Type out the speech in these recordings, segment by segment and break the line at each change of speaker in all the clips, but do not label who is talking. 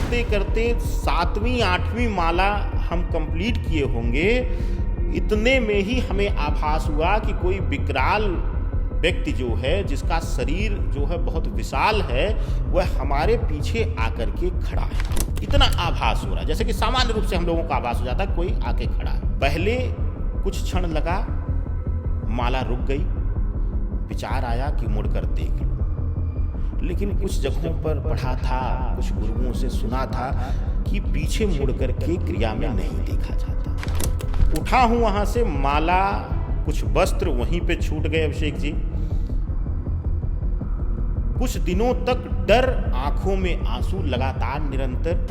करते करते 7वीं 8वीं माला हम कंप्लीट किए होंगे, इतने में ही हमें आभास हुआ कि कोई विकराल व्यक्ति जो है, जिसका शरीर जो है बहुत विशाल है, वह हमारे पीछे आकर के खड़ा है। इतना आभास हो रहा है, जैसे कि सामान्य रूप से हम लोगों को आभास हो जाता है कोई आके खड़ा है। पहले कुछ क्षण लगा, माला रुक गई, विचार आया कि मुड़कर देख लो, लेकिन कुछ जगहों पर पढ़ा था, कुछ गुरुओं से सुना था कि पीछे मुड़कर के क्रिया में नहीं देखा जाता। उठा हूं वहां से, माला कुछ वस्त्र वहीं पे छूट गए अभिषेक जी। कुछ दिनों तक डर, आंखों में आंसू लगातार निरंतर।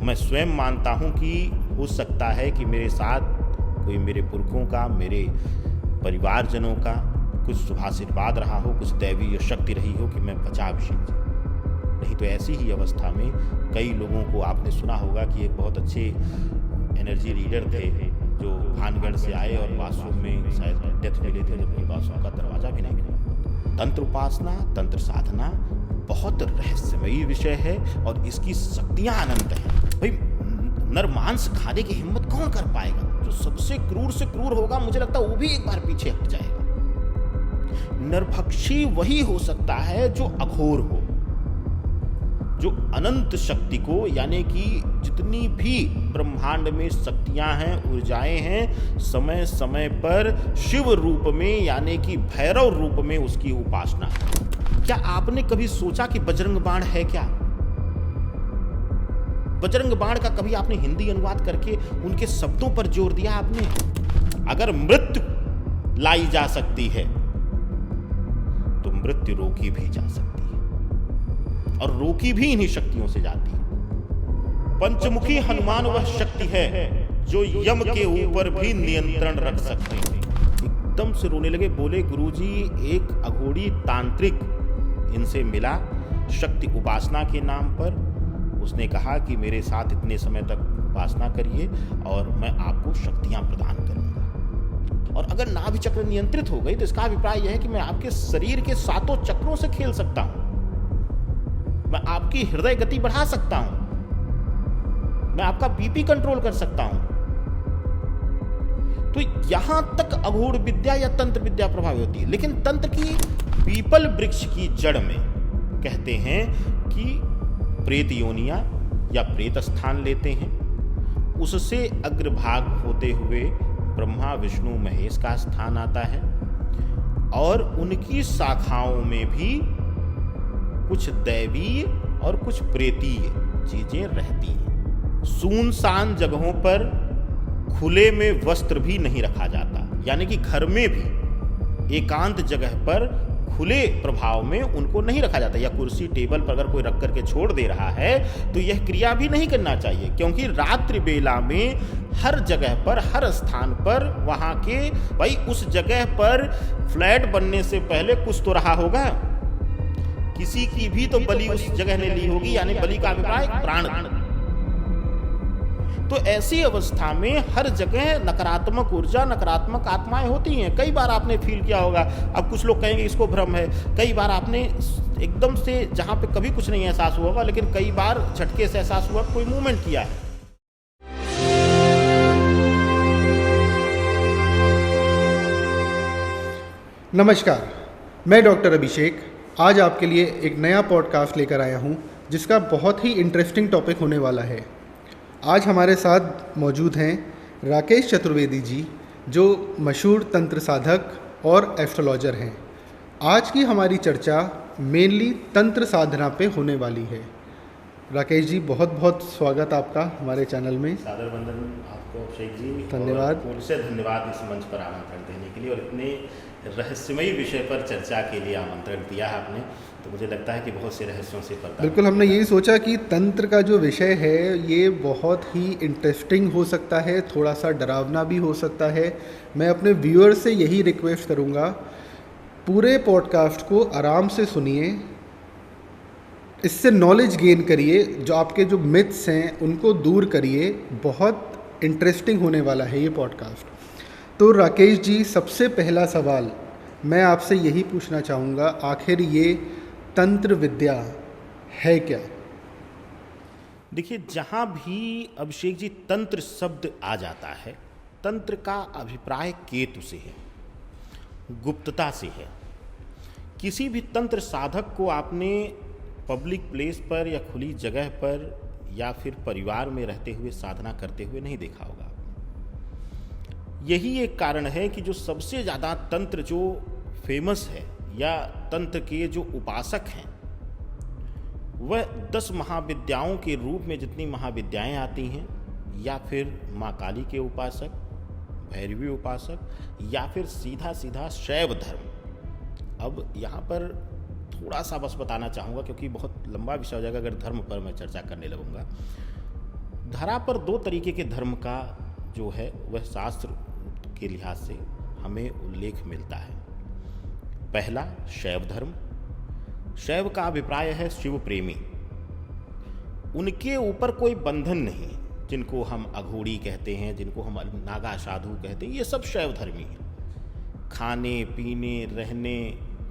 मैं स्वयं मानता हूं कि हो सकता है कि मेरे साथ कोई मेरे पुरखों का, मेरे परिवारजनों का कुछ शुभाशीर्वाद रहा हो, कुछ दैवीय शक्ति रही हो कि मैं बचा अभिषेक जी। नहीं तो ऐसी ही अवस्था में कई लोगों को आपने सुना होगा कि एक बहुत अच्छे एनर्जी रीडर थे जो भानगढ़ से आए और बाथरूम में शायद डेथ मिले थे, जबकि बाथरूम का दरवाजा भी नहीं मिला। तंत्र उपासना, तंत्र साधना बहुत रहस्यमयी विषय है और इसकी शक्तियां अनंत हैं। भाई, नरमांस खाने की हिम्मत कौन कर पाएगा? जो सबसे क्रूर से क्रूर होगा, मुझे लगता है वो भी एक बार पीछे हट जाएगा। नरभक्षी वही हो सकता है जो अघोर हो, जो अनंत शक्ति को, यानी कि जितनी भी ब्रह्मांड में शक्तियां हैं, ऊर्जाएं हैं, समय समय पर शिव रूप में यानी कि भैरव रूप में उसकी उपासना। क्या आपने कभी सोचा कि बजरंग बाण है क्या? बजरंग बाण का कभी आपने हिंदी अनुवाद करके उनके शब्दों पर जोर दिया आपने? अगर मृत्यु लाई जा सकती है तो मृत्यु रोकी भी जा सकती है, और रोकी भी इन्हीं शक्तियों से जाती है। पंचमुखी हनुमान वह शक्ति है जो यम के ऊपर भी नियंत्रण रख सकते हैं। एकदम से रोने लगे, बोले गुरुजी, एक अघोरी तांत्रिक इनसे मिला शक्ति उपासना के नाम पर। उसने कहा कि मेरे साथ इतने समय तक उपासना करिए और मैं आपको शक्तियां प्रदान करूंगा, और अगर नाभि चक्र नियंत्रित हो गई तो इसका अभिप्राय यह है कि मैं आपके शरीर के 7 चक्रों से खेल सकता हूं, मैं आपकी हृदय गति बढ़ा सकता हूं, मैं आपका बीपी कंट्रोल कर सकता हूं। तो यहां तक अघोर विद्या या तंत्र विद्या प्रभावी होती है। लेकिन तंत्र की पीपल वृक्ष की जड़ में कहते हैं कि प्रेत योनियां या प्रेत स्थान लेते हैं, उससे अग्रभाग होते हुए ब्रह्मा विष्णु महेश का स्थान आता है, और उनकी शाखाओं में भी कुछ दैवीय और कुछ प्रेतीय चीजें रहती हैं। सुनसान जगहों पर खुले में वस्त्र भी नहीं रखा जाता, यानी कि घर में भी एकांत जगह पर खुले प्रभाव में उनको नहीं रखा जाता, या कुर्सी टेबल पर अगर कोई रख करके छोड़ दे रहा है तो यह क्रिया भी नहीं करना चाहिए, क्योंकि रात्रि बेला में हर जगह पर, हर स्थान पर वहां के भाई उस जगह पर फ्लैट बनने से पहले कुछ तो रहा होगा, किसी की भी तो बलि उस जगह ने ली होगी, यानी बलि का अभिप्राय प्राण। तो ऐसी अवस्था में हर जगह नकारात्मक ऊर्जा, नकारात्मक आत्माएं होती हैं। कई बार आपने फील किया होगा, अब कुछ लोग कहेंगे इसको भ्रम है, कई बार आपने एकदम से जहां पे कभी कुछ नहीं एहसास हुआ होगा, लेकिन कई बार झटके से एहसास हुआ, कोई मूवमेंट किया है।
नमस्कार, मैं डॉक्टर अभिषेक आज आपके लिए एक नया पॉडकास्ट लेकर आया हूं, जिसका बहुत ही इंटरेस्टिंग टॉपिक होने वाला है। आज हमारे साथ मौजूद हैं राकेश चतुर्वेदी जी, जो मशहूर तंत्र साधक और एस्ट्रोलॉजर हैं। आज की हमारी चर्चा मेनली तंत्र साधना पे होने वाली है। राकेश जी, बहुत बहुत स्वागत आपका हमारे चैनल में।
सादर वंदन आपको अभिषेक जी,
धन्यवाद।
से धन्यवाद इस मंच पर आमंत्रण देने के लिए, और इतने रहस्यमयी विषय पर चर्चा के लिए आमंत्रण दिया है आपने, तो मुझे लगता है कि बहुत से रहस्यों से पर्दा।
बिल्कुल, हमने यही सोचा कि तंत्र का जो विषय है ये बहुत ही इंटरेस्टिंग हो सकता है, थोड़ा सा डरावना भी हो सकता है। मैं अपने व्यूअर्स से यही रिक्वेस्ट करूँगा, पूरे पॉडकास्ट को आराम से सुनिए, इससे नॉलेज गेन करिए, जो आपके जो मिथ्स हैं उनको दूर करिए। बहुत इंटरेस्टिंग होने वाला है ये पॉडकास्ट। तो राकेश जी, सबसे पहला सवाल मैं आपसे यही पूछना चाहूँगा, आखिर ये तंत्र विद्या है क्या?
देखिए, जहाँ भी अभिषेक जी तंत्र शब्द आ जाता है, तंत्र का अभिप्राय केतु से है, गुप्तता से है। किसी भी तंत्र साधक को आपने पब्लिक प्लेस पर या खुली जगह पर या फिर परिवार में रहते हुए साधना करते हुए नहीं देखा होगा। यही एक कारण है कि जो सबसे ज़्यादा तंत्र जो फेमस है या तंत्र के जो उपासक हैं, वह 10 महाविद्याओं के रूप में जितनी महाविद्याएं आती हैं, या फिर माँ काली के उपासक, भैरवी उपासक, या फिर सीधा सीधा शैव धर्म। अब यहाँ पर थोड़ा सा बस बताना चाहूँगा, क्योंकि बहुत लंबा विषय हो जाएगा अगर धर्म पर मैं चर्चा करने लगूँगा। धरा पर 2 तरीके के धर्म का जो है वह शास्त्र के लिहाज से हमें उल्लेख मिलता है। पहला शैव धर्म। शैव का अभिप्राय है शिव प्रेमी। उनके ऊपर कोई बंधन नहीं, जिनको हम अघोड़ी कहते हैं, जिनको हम नागा साधु कहते हैं, ये सब शैव धर्मी हैं। खाने पीने रहने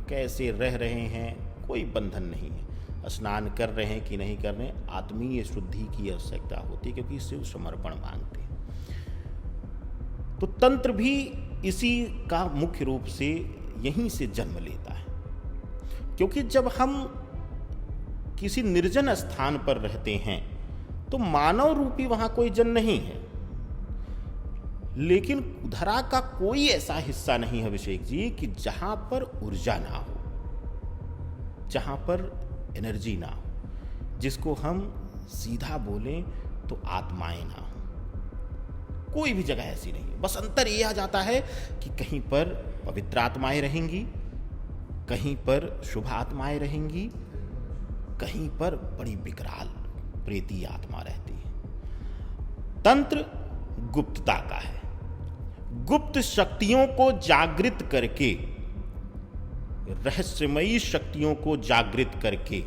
कैसे रह रहे हैं कोई बंधन नहीं है। स्नान कर रहे हैं कि नहीं कर रहे हैं, आत्मीय शुद्धि की आवश्यकता होती है, क्योंकि शिव समर्पण मांगते हैं। तो तंत्र भी इसी का मुख्य रूप से यहीं से जन्म लेता है, क्योंकि जब हम किसी निर्जन स्थान पर रहते हैं तो मानव रूपी वहां कोई जन नहीं है, लेकिन धरा का कोई ऐसा हिस्सा नहीं है अभिषेक जी कि जहां पर ऊर्जा ना हो, जहां पर एनर्जी ना हो, जिसको हम सीधा बोलें तो आत्माएं ना हो। कोई भी जगह ऐसी नहीं है। बस अंतर ये आ जाता है कि कहीं पर पवित्र आत्माएं रहेंगी, कहीं पर शुभ आत्माएं रहेंगी, कहीं पर बड़ी विकराल प्रेती आत्मा रहती है। तंत्र गुप्तता का है। गुप्त शक्तियों को जागृत करके, रहस्यमयी शक्तियों को जागृत करके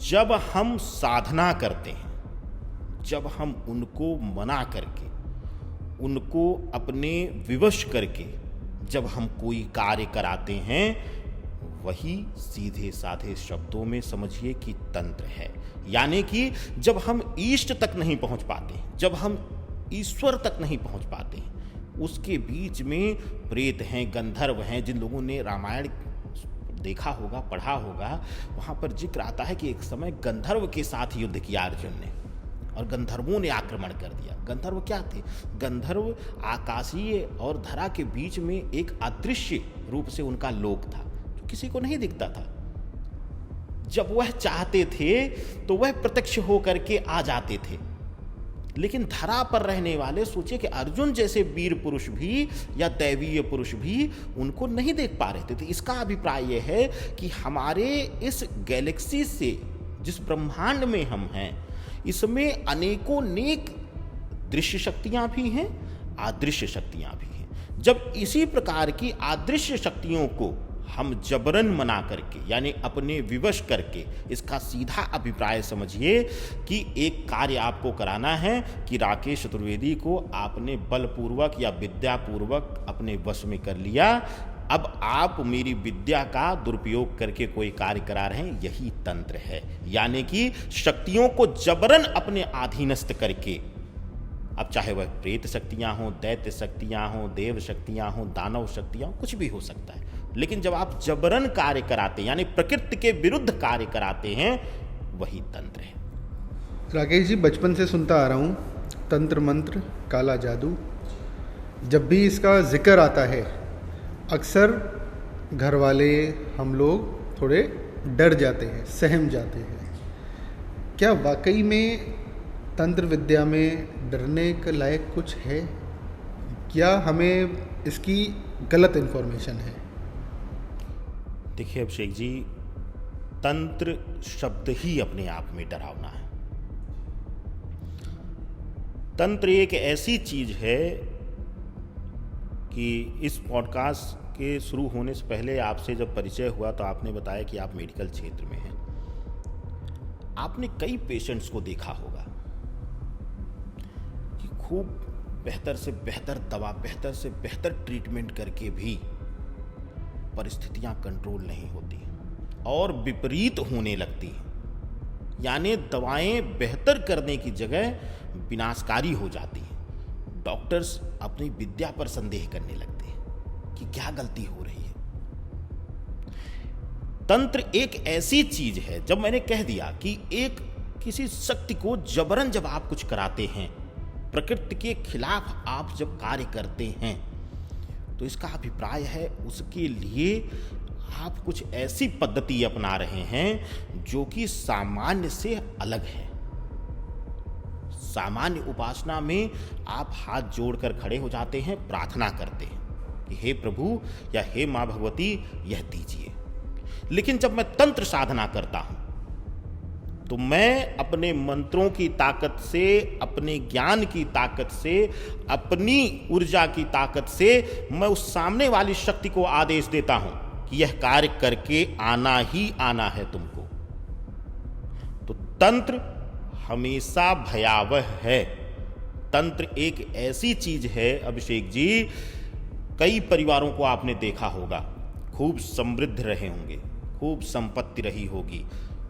जब हम साधना करते हैं, जब हम उनको मना करके, उनको अपने विवश करके जब हम कोई कार्य कराते हैं, वही सीधे साधे शब्दों में समझिए कि तंत्र है। यानी कि जब हम इष्ट तक नहीं पहुंच पाते, जब हम ईश्वर तक नहीं पहुंच पाते, उसके बीच में प्रेत हैं, गंधर्व हैं। जिन लोगों ने रामायण देखा होगा, पढ़ा होगा, वहाँ पर जिक्र आता है कि एक समय गंधर्व के साथ युद्ध किया अर्जुन ने और गंधर्वों ने आक्रमण कर दिया। गंधर्व क्या थे? गंधर्व आकाशीय और धरा के बीच में एक अदृश्य रूप से उनका लोक था, जो किसी को नहीं दिखता था। जब वह चाहते थे तो वह प्रत्यक्ष होकर के आ जाते थे, लेकिन धरा पर रहने वाले, सोचिए कि अर्जुन जैसे वीर पुरुष भी या दैवीय पुरुष भी उनको नहीं देख पा रहे थे। इसका अभिप्राय यह है कि हमारे इस गैलेक्सी से, जिस ब्रह्मांड में हम हैं, इसमें अनेकों नेक दृश्य शक्तियां भी हैं, अदृश्य शक्तियां भी हैं। जब इसी प्रकार की अदृश्य शक्तियों को हम जबरन मना करके, यानी अपने विवश करके, इसका सीधा अभिप्राय समझिए कि एक कार्य आपको कराना है कि राकेश चतुर्वेदी को आपने बलपूर्वक या विद्यापूर्वक अपने वश में कर लिया, अब आप मेरी विद्या का दुरुपयोग करके कोई कार्य करा रहे हैं, यही तंत्र है। यानी कि शक्तियों को जबरन अपने अधीनस्थ करके, अब चाहे वह प्रेत शक्तियां हों, दैत्य शक्तियां हों, देव शक्तियां हों, दानव शक्तियां हों, कुछ भी हो सकता है, लेकिन जब आप जबरन कार्य कराते हैं, यानी प्रकृति के विरुद्ध कार्य कराते हैं, वही तंत्र है।
राकेश जी, बचपन से सुनता आ रहा हूँ तंत्र मंत्र, काला जादू। जब भी इसका जिक्र आता है, अक्सर घर वाले, हम लोग थोड़े डर जाते हैं, सहम जाते हैं। क्या वाकई में तंत्र विद्या में डरने के लायक कुछ है, क्या हमें इसकी गलत इन्फॉर्मेशन है?
देखिए अभिषेक जी, तंत्र शब्द ही अपने आप में डरावना है। तंत्र एक ऐसी चीज है कि इस पॉडकास्ट के शुरू होने से पहले आपसे जब परिचय हुआ तो आपने बताया कि आप मेडिकल क्षेत्र में हैं। आपने कई पेशेंट्स को देखा होगा कि खूब बेहतर से बेहतर दवा, बेहतर से बेहतर ट्रीटमेंट करके भी परिस्थितियां कंट्रोल नहीं होती और विपरीत होने लगती हैं। यानी दवाएं बेहतर करने की जगह विनाशकारी हो जाती हैं। डॉक्टर्स अपनी विद्या पर संदेह करने लगते हैं कि क्या गलती हो रही है। तंत्र एक ऐसी चीज है, जब मैंने कह दिया कि एक किसी शक्ति को जबरन जब आप कुछ कराते हैं, प्रकृति के खिलाफ आप जब कार्य करते हैं, तो इसका अभिप्राय है उसके लिए आप कुछ ऐसी पद्धति अपना रहे हैं जो कि सामान्य से अलग है। सामान्य उपासना में आप हाथ जोड़कर खड़े हो जाते हैं, प्रार्थना करते हैं कि हे प्रभु या हे मां भगवती यह दीजिए। लेकिन जब मैं तंत्र साधना करता हूं तो मैं अपने मंत्रों की ताकत से, अपने ज्ञान की ताकत से, अपनी ऊर्जा की ताकत से मैं उस सामने वाली शक्ति को आदेश देता हूं कि यह कार्य करके आना ही आना है तुमको। तो तंत्र हमेशा भयावह है। तंत्र एक ऐसी चीज है अभिषेक जी, कई परिवारों को आपने देखा होगा, खूब समृद्ध रहे होंगे, खूब संपत्ति रही होगी,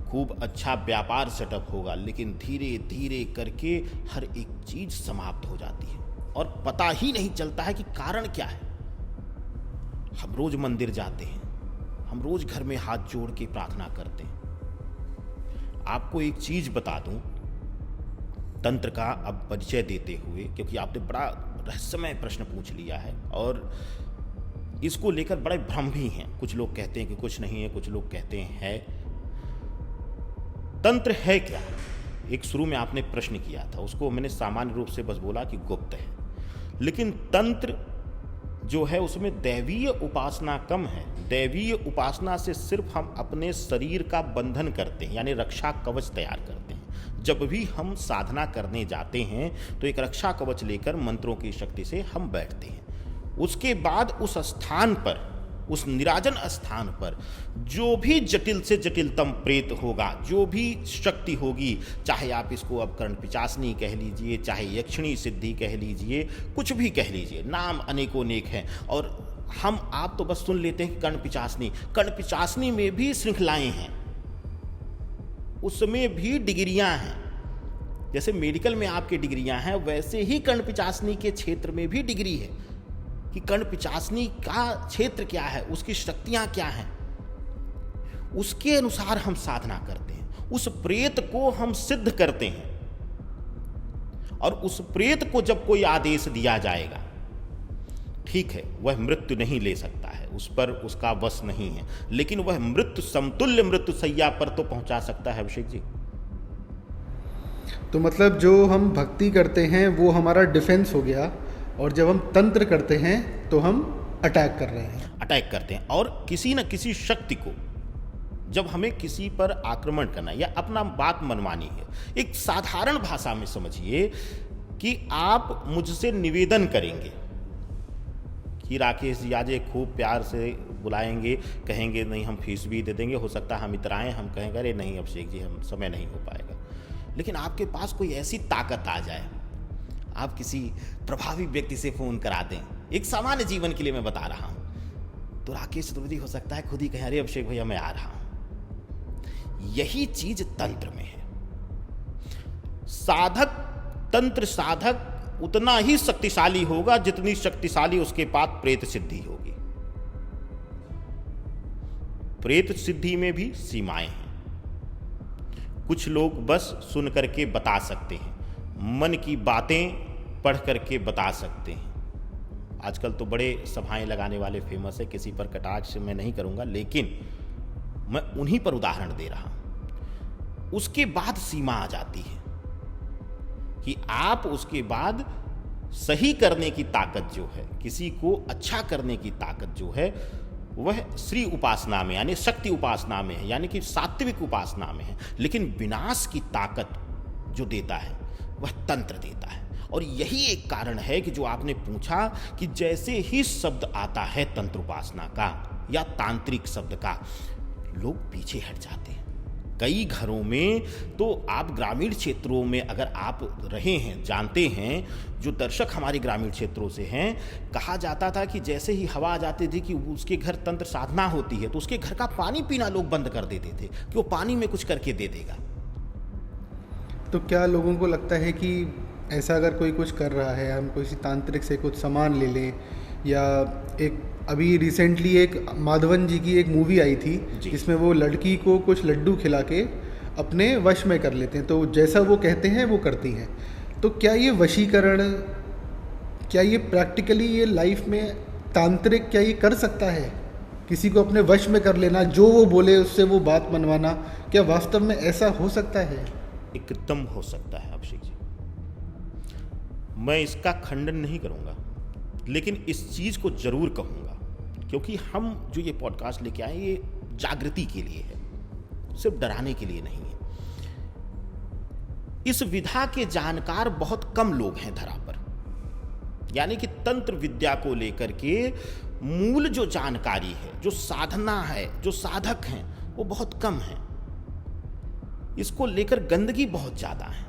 खूब अच्छा व्यापार सेटअप होगा, लेकिन धीरे धीरे करके हर एक चीज समाप्त हो जाती है और पता ही नहीं चलता है कि कारण क्या है। हम रोज मंदिर जाते हैं, हम रोज घर में हाथ जोड़ के प्रार्थना करते हैं। आपको एक चीज बता दूं, तंत्र का अब परिचय देते हुए, क्योंकि आपने बड़ा रहस्यमय प्रश्न पूछ लिया है और इसको लेकर बड़े भ्रम भी हैं। कुछ लोग कहते हैं कि कुछ नहीं है, कुछ लोग कहते हैं है। तंत्र है क्या? एक शुरू में आपने प्रश्न किया था, उसको मैंने सामान्य रूप से बस बोला कि गुप्त है, लेकिन तंत्र जो है उसमें दैवीय उपासना कम है। दैवीय उपासना से सिर्फ हम अपने शरीर का बंधन करते हैं, यानी रक्षा कवच तैयार करते हैं। जब भी हम साधना करने जाते हैं तो एक रक्षा कवच लेकर मंत्रों की शक्ति से हम बैठते हैं। उसके बाद उस स्थान पर, उस निराजन स्थान पर जो भी जटिल से जटिलतम प्रेत होगा, जो भी शक्ति होगी, चाहे आप इसको अब कर्ण पिचासनी कह लीजिए, चाहे यक्षिणी सिद्धि कह लीजिए, कुछ भी कह लीजिए, नाम अनेकोनेक हैं। और हम आप तो बस सुन लेते हैं कि कर्ण पिचासनी। कर्ण पिचासनी में भी श्रृंखलाएं हैं, उसमें भी डिग्रियां हैं। जैसे मेडिकल में आपके डिग्रियां हैं, वैसे ही कर्ण पिचासनी के क्षेत्र में भी डिग्री है कि कर्ण पिचासनी का क्षेत्र क्या है, उसकी शक्तियां क्या हैं, उसके अनुसार हम साधना करते हैं। उस प्रेत को हम सिद्ध करते हैं और उस प्रेत को जब कोई आदेश दिया जाएगा, ठीक है, वह मृत्यु नहीं ले सकता है, उस पर उसका वश नहीं है, लेकिन वह मृत्यु समतुल्य मृत्यु सैया पर तो पहुंचा सकता है अभिषेक जी।
तो मतलब जो हम भक्ति करते हैं वो हमारा डिफेंस हो गया, और जब हम तंत्र करते हैं तो हम अटैक कर रहे हैं।
अटैक करते हैं, और किसी न किसी शक्ति को जब हमें किसी पर आक्रमण करना या अपना बात मनवानी है, एक साधारण भाषा में समझिए कि आप मुझसे निवेदन करेंगे कि राकेश जी आज खूब प्यार से बुलाएंगे, कहेंगे नहीं हम फीस भी दे देंगे, हो सकता है हम इतराएं, हम कहेंगे अरे नहीं अभिषेक जी हम समय नहीं हो पाएगा। लेकिन आपके पास कोई ऐसी ताकत आ जाए, आप किसी प्रभावी व्यक्ति से फोन करा दें, एक सामान्य जीवन के लिए मैं बता रहा हूं, तो राकेश चतुर्वेदी हो सकता है खुद ही कहे अरे अभिषेक भैया मैं आ रहा हूं। यही चीज तंत्र में है। साधक, तंत्र साधक उतना ही शक्तिशाली होगा जितनी शक्तिशाली उसके पास प्रेत सिद्धि होगी। प्रेत सिद्धि में भी सीमाएं हैं। कुछ लोग बस सुन करके बता सकते हैं, मन की बातें पढ़ करके बता सकते हैं। आजकल तो बड़े सभाएं लगाने वाले फेमस है, किसी पर कटाक्ष मैं नहीं करूंगा, लेकिन मैं उन्हीं पर उदाहरण दे रहा हूं। उसके बाद सीमा आ जाती है कि आप उसके बाद सही करने की ताकत जो है, किसी को अच्छा करने की ताकत जो है, वह श्री उपासना में यानी शक्ति उपासना में है, यानी कि सात्विक उपासना में है। लेकिन विनाश की ताकत जो देता है वह तंत्र देता है। और यही एक कारण है कि जो आपने पूछा कि जैसे ही शब्द आता है तंत्र उपासना का या तांत्रिक शब्द का, लोग पीछे हट जाते हैं। कई घरों में तो आप ग्रामीण क्षेत्रों में अगर आप रहे हैं, जानते हैं, जो दर्शक हमारे ग्रामीण क्षेत्रों से हैं, कहा जाता था कि जैसे ही हवा आ जाती थी कि उसके घर तंत्र साधना होती है तो उसके घर का पानी पीना लोग बंद कर देते थे कि वो पानी में कुछ करके दे देगा।
तो क्या लोगों को लगता है कि ऐसा अगर कोई कुछ कर रहा है, हम किसी तांत्रिक से कुछ सामान ले लें, या एक अभी रिसेंटली एक माधवन जी की एक मूवी आई थी
जी।
जिसमें वो लड़की को कुछ लड्डू खिला के अपने वश में कर लेते हैं, तो जैसा वो कहते हैं वो करती हैं। तो क्या ये वशीकरण, क्या ये प्रैक्टिकली ये लाइफ में तांत्रिक क्या ये कर सकता है? किसी को अपने वश में कर लेना, जो वो बोले उससे वो बात मनवाना, क्या वास्तव में ऐसा हो सकता है?
एकदम हो सकता है अभिषेक जी। मैं इसका खंडन नहीं करूंगा, लेकिन इस चीज को जरूर कहूंगा, क्योंकि हम जो ये पॉडकास्ट लेके आए ये जागृति के लिए है, सिर्फ डराने के लिए नहीं है। इस विधा के जानकार बहुत कम लोग हैं धरा पर, यानी कि तंत्र विद्या को लेकर के मूल जो जानकारी है, जो साधना है, जो साधक हैं, वो बहुत कम है। इसको लेकर गंदगी बहुत ज्यादा है।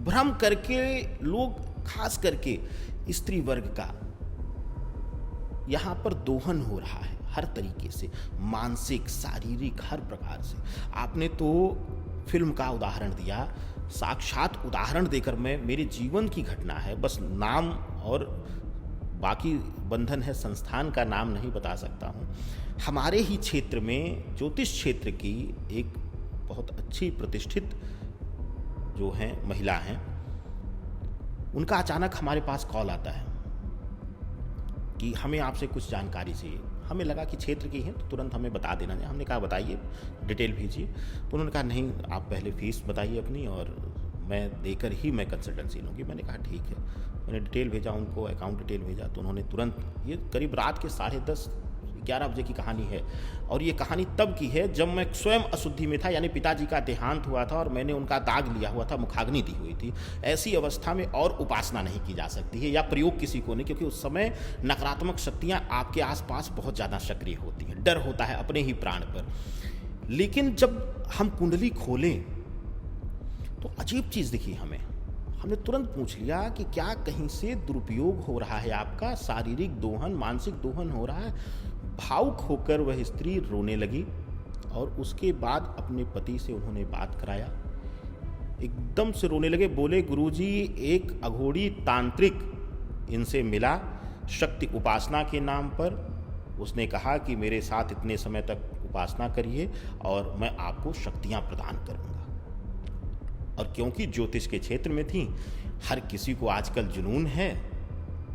भ्रम करके लोग, खास करके स्त्री वर्ग का, यहां पर दोहन हो रहा है हर तरीके से, मानसिक, शारीरिक, हर प्रकार से। आपने तो फिल्म का उदाहरण दिया, साक्षात उदाहरण देकर मैं, मेरे जीवन की घटना है, बस नाम और बाकी बंधन है, संस्थान का नाम नहीं बता सकता हूँ। हमारे ही क्षेत्र में ज्योतिष क्षेत्र की एक बहुत अच्छी प्रतिष्ठित जो हैं महिला हैं, उनका अचानक हमारे पास कॉल आता है कि हमें आपसे कुछ जानकारी चाहिए। हमें लगा कि क्षेत्र की हैं तो तुरंत हमें बता देना चाहिए। हमने कहा बताइए, डिटेल भेजिए। तो उन्होंने कहा नहीं, आप पहले फीस बताइए अपनी और मैं देकर ही मैं कंसल्टेंसी लूँगी। मैंने कहा ठीक है। मैंने डिटेल भेजा उनको, अकाउंट डिटेल भेजा, तो उन्होंने तुरंत, ये करीब रात के 10:30-11 बजे की कहानी है। और ये कहानी तब की है जब मैं स्वयं अशुद्धि में था, यानी पिताजी का देहांत हुआ था और मैंने उनका दाग लिया हुआ था, मुखाग्नि दी हुई थी। ऐसी अवस्था में और उपासना नहीं की जा सकती है, या प्रयोग किसी को नहीं, क्योंकि उस समय नकारात्मक शक्तियाँ आपके आसपास बहुत ज़्यादा सक्रिय होती हैं, डर होता है अपने ही प्राण पर। लेकिन जब हम कुंडली खोलें तो अजीब चीज़ दिखी हमें। हमने तुरंत पूछ लिया कि क्या कहीं से दुरुपयोग हो रहा है आपका, शारीरिक दोहन, मानसिक दोहन हो रहा है। भावुक होकर वह स्त्री रोने लगी और उसके बाद अपने पति से उन्होंने बात कराया। एकदम से रोने लगे, बोले गुरुजी एक अघोरी तांत्रिक इनसे मिला शक्ति उपासना के नाम पर। उसने कहा कि मेरे साथ इतने समय तक उपासना करिए और मैं आपको शक्तियां प्रदान करूंगा। और क्योंकि ज्योतिष के क्षेत्र में थी, हर किसी को आजकल जुनून है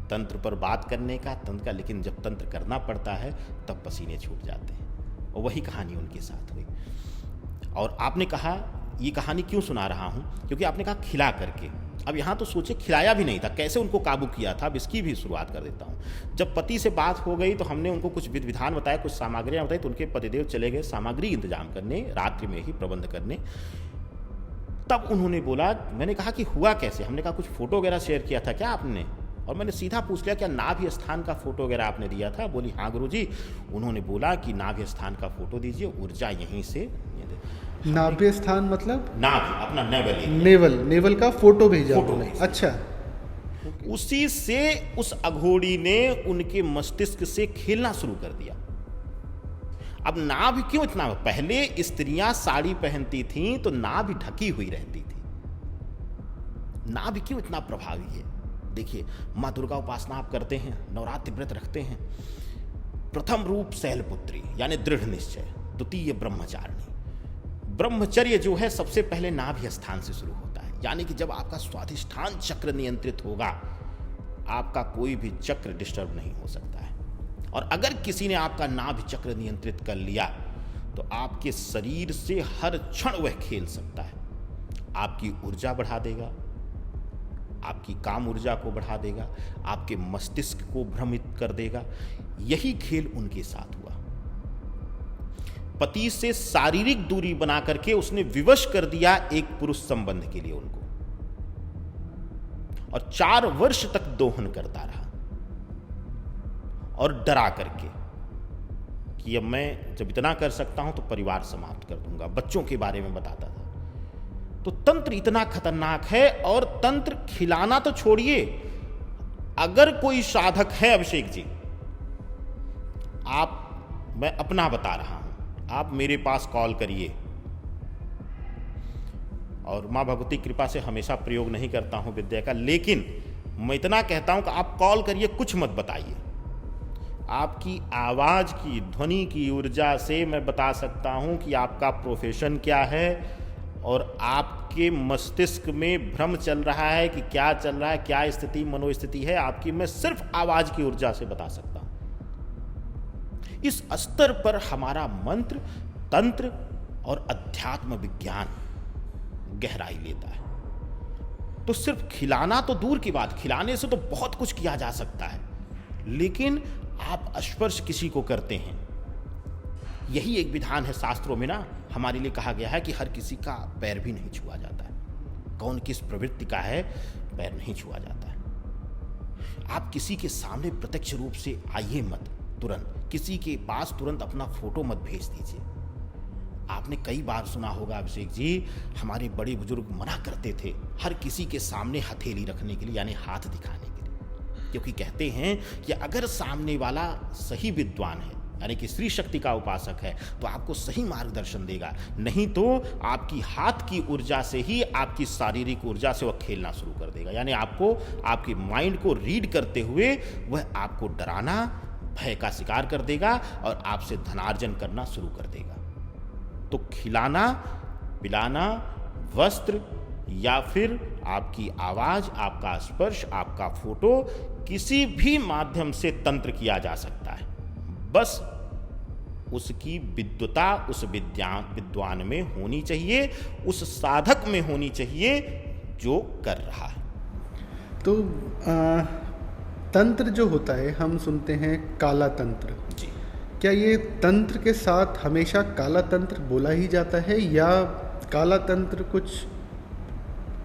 तंत्र पर बात करने का, तंत्र का, लेकिन जब तंत्र करना पड़ता है तब पसीने छूट जाते हैं। और वही कहानी उनके साथ हुई। और आपने कहा ये कहानी क्यों सुना रहा हूँ, क्योंकि आपने कहा खिला करके। अब यहाँ तो सोचे खिलाया भी नहीं था, कैसे उनको काबू किया था। अब इसकी भी शुरुआत कर देता हूँ। जब पति से बात हो गई तो हमने उनको कुछ विधि विधान बताया, कुछ सामग्रियाँ बताई, तो उनके पतिदेव चले गए सामग्री इंतजाम करने, रात्रि में ही प्रबंध करने। तब उन्होंने बोला, मैंने कहा कि हुआ कैसे। हमने कहा कुछ फोटो वगैरह शेयर किया था क्या आपने, और मैंने सीधा पूछ लिया क्या नाभि स्थान का फोटो वगैरह आपने दिया था। बोली हाँ गुरुजी। उन्होंने बोला कि नाभि स्थान का फोटो दीजिए, ऊर्जा यहीं से।
नाभि स्थान मतलब
नाभि, अपना
नेवल का फोटो भेजा उन्होंने। अच्छा।
उसी से उस अघोरी ने उनके मस्तिष्क से खेलना शुरू कर दिया। अब नाभि क्यों इतना, पहले स्त्रियां साड़ी पहनती थीं तो नाभि ढकी हुई रहती थी। नाभि क्यों इतना प्रभावी है? देखिए, माँ दुर्गा उपासना आप करते हैं, नवरात्रि व्रत रखते हैं। प्रथम रूप शैलपुत्री यानी दृढ़ निश्चय, द्वितीय ब्रह्मचारिणी। ब्रह्मचर्य जो है सबसे पहले नाभि स्थान से शुरू होता है, यानी कि जब आपका स्वाधिष्ठान चक्र नियंत्रित होगा, आपका कोई भी चक्र डिस्टर्ब नहीं हो सकता है। और अगर किसी ने आपका नाभि चक्र नियंत्रित कर लिया तो आपके शरीर से हर क्षण वह खेल सकता है। आपकी ऊर्जा बढ़ा देगा, आपकी काम ऊर्जा को बढ़ा देगा, आपके मस्तिष्क को भ्रमित कर देगा। यही खेल उनके साथ हुआ। पति से शारीरिक दूरी बना करके उसने विवश कर दिया एक पुरुष संबंध के लिए उनको, और 4 वर्ष तक दोहन करता रहा और डरा करके कि अब मैं जब इतना कर सकता हूं तो परिवार समाप्त कर दूंगा, बच्चों के बारे में बताता था। तो तंत्र इतना खतरनाक है। और तंत्र खिलाना तो छोड़िए, अगर कोई साधक है अभिषेक जी, आप, मैं अपना बता रहा हूं, आप मेरे पास कॉल करिए और माँ भगवती कृपा से हमेशा प्रयोग नहीं करता हूँ विद्या का, लेकिन मैं इतना कहता हूँ कि आप कॉल करिए, कुछ मत बताइए। आपकी आवाज़ की, ध्वनि की ऊर्जा से मैं बता सकता हूँ कि आपका प्रोफेशन क्या है और आपके मस्तिष्क में भ्रम चल रहा है कि क्या चल रहा है, क्या स्थिति, मनोस्थिति है आपकी, मैं सिर्फ आवाज़ की ऊर्जा से बता सकता हूँ। इस स्तर पर हमारा मंत्र, तंत्र और अध्यात्म विज्ञान गहराई लेता है। तो सिर्फ खिलाना तो दूर की बात, खिलाने से तो बहुत कुछ किया जा सकता है, लेकिन आप स्पर्श किसी को करते हैं, यही एक विधान है शास्त्रों में ना, हमारे लिए कहा गया है कि हर किसी का पैर भी नहीं छुआ जाता है। कौन किस प्रवृत्ति का है, पैर नहीं छुआ जाता है। आप किसी के सामने प्रत्यक्ष रूप से आइए मत, तुरंत किसी के पास तुरंत अपना फोटो मत भेज दीजिए। आपने कई बार सुना होगा अभिषेक जी, हमारे बड़े बुजुर्ग मना करते थे हर किसी के सामने हथेली रखने के लिए, यानी हाथ दिखाने के लिए, क्योंकि कहते हैं कि अगर सामने वाला सही विद्वान है, यानी कि स्त्री शक्ति का उपासक है, तो आपको सही मार्गदर्शन देगा, नहीं तो आपकी हाथ की ऊर्जा से ही आपकी शारीरिक ऊर्जा से वह खेलना शुरू कर देगा। यानी आपको, आपके माइंड को रीड करते हुए वह आपको डराना, भय का शिकार कर देगा और आपसे धनार्जन करना शुरू कर देगा। तो खिलाना, पिलाना, वस्त्र या फिर आपकी आवाज, आपका स्पर्श, आपका फोटो, किसी भी माध्यम से तंत्र किया जा सकता है। बस उसकी विद्वता उस विद्वान में होनी चाहिए, उस साधक में होनी चाहिए जो कर रहा है।
तो तंत्र जो होता है, हम सुनते हैं काला तंत्र
जी।
क्या ये तंत्र के साथ हमेशा काला तंत्र बोला ही जाता है, या काला तंत्र कुछ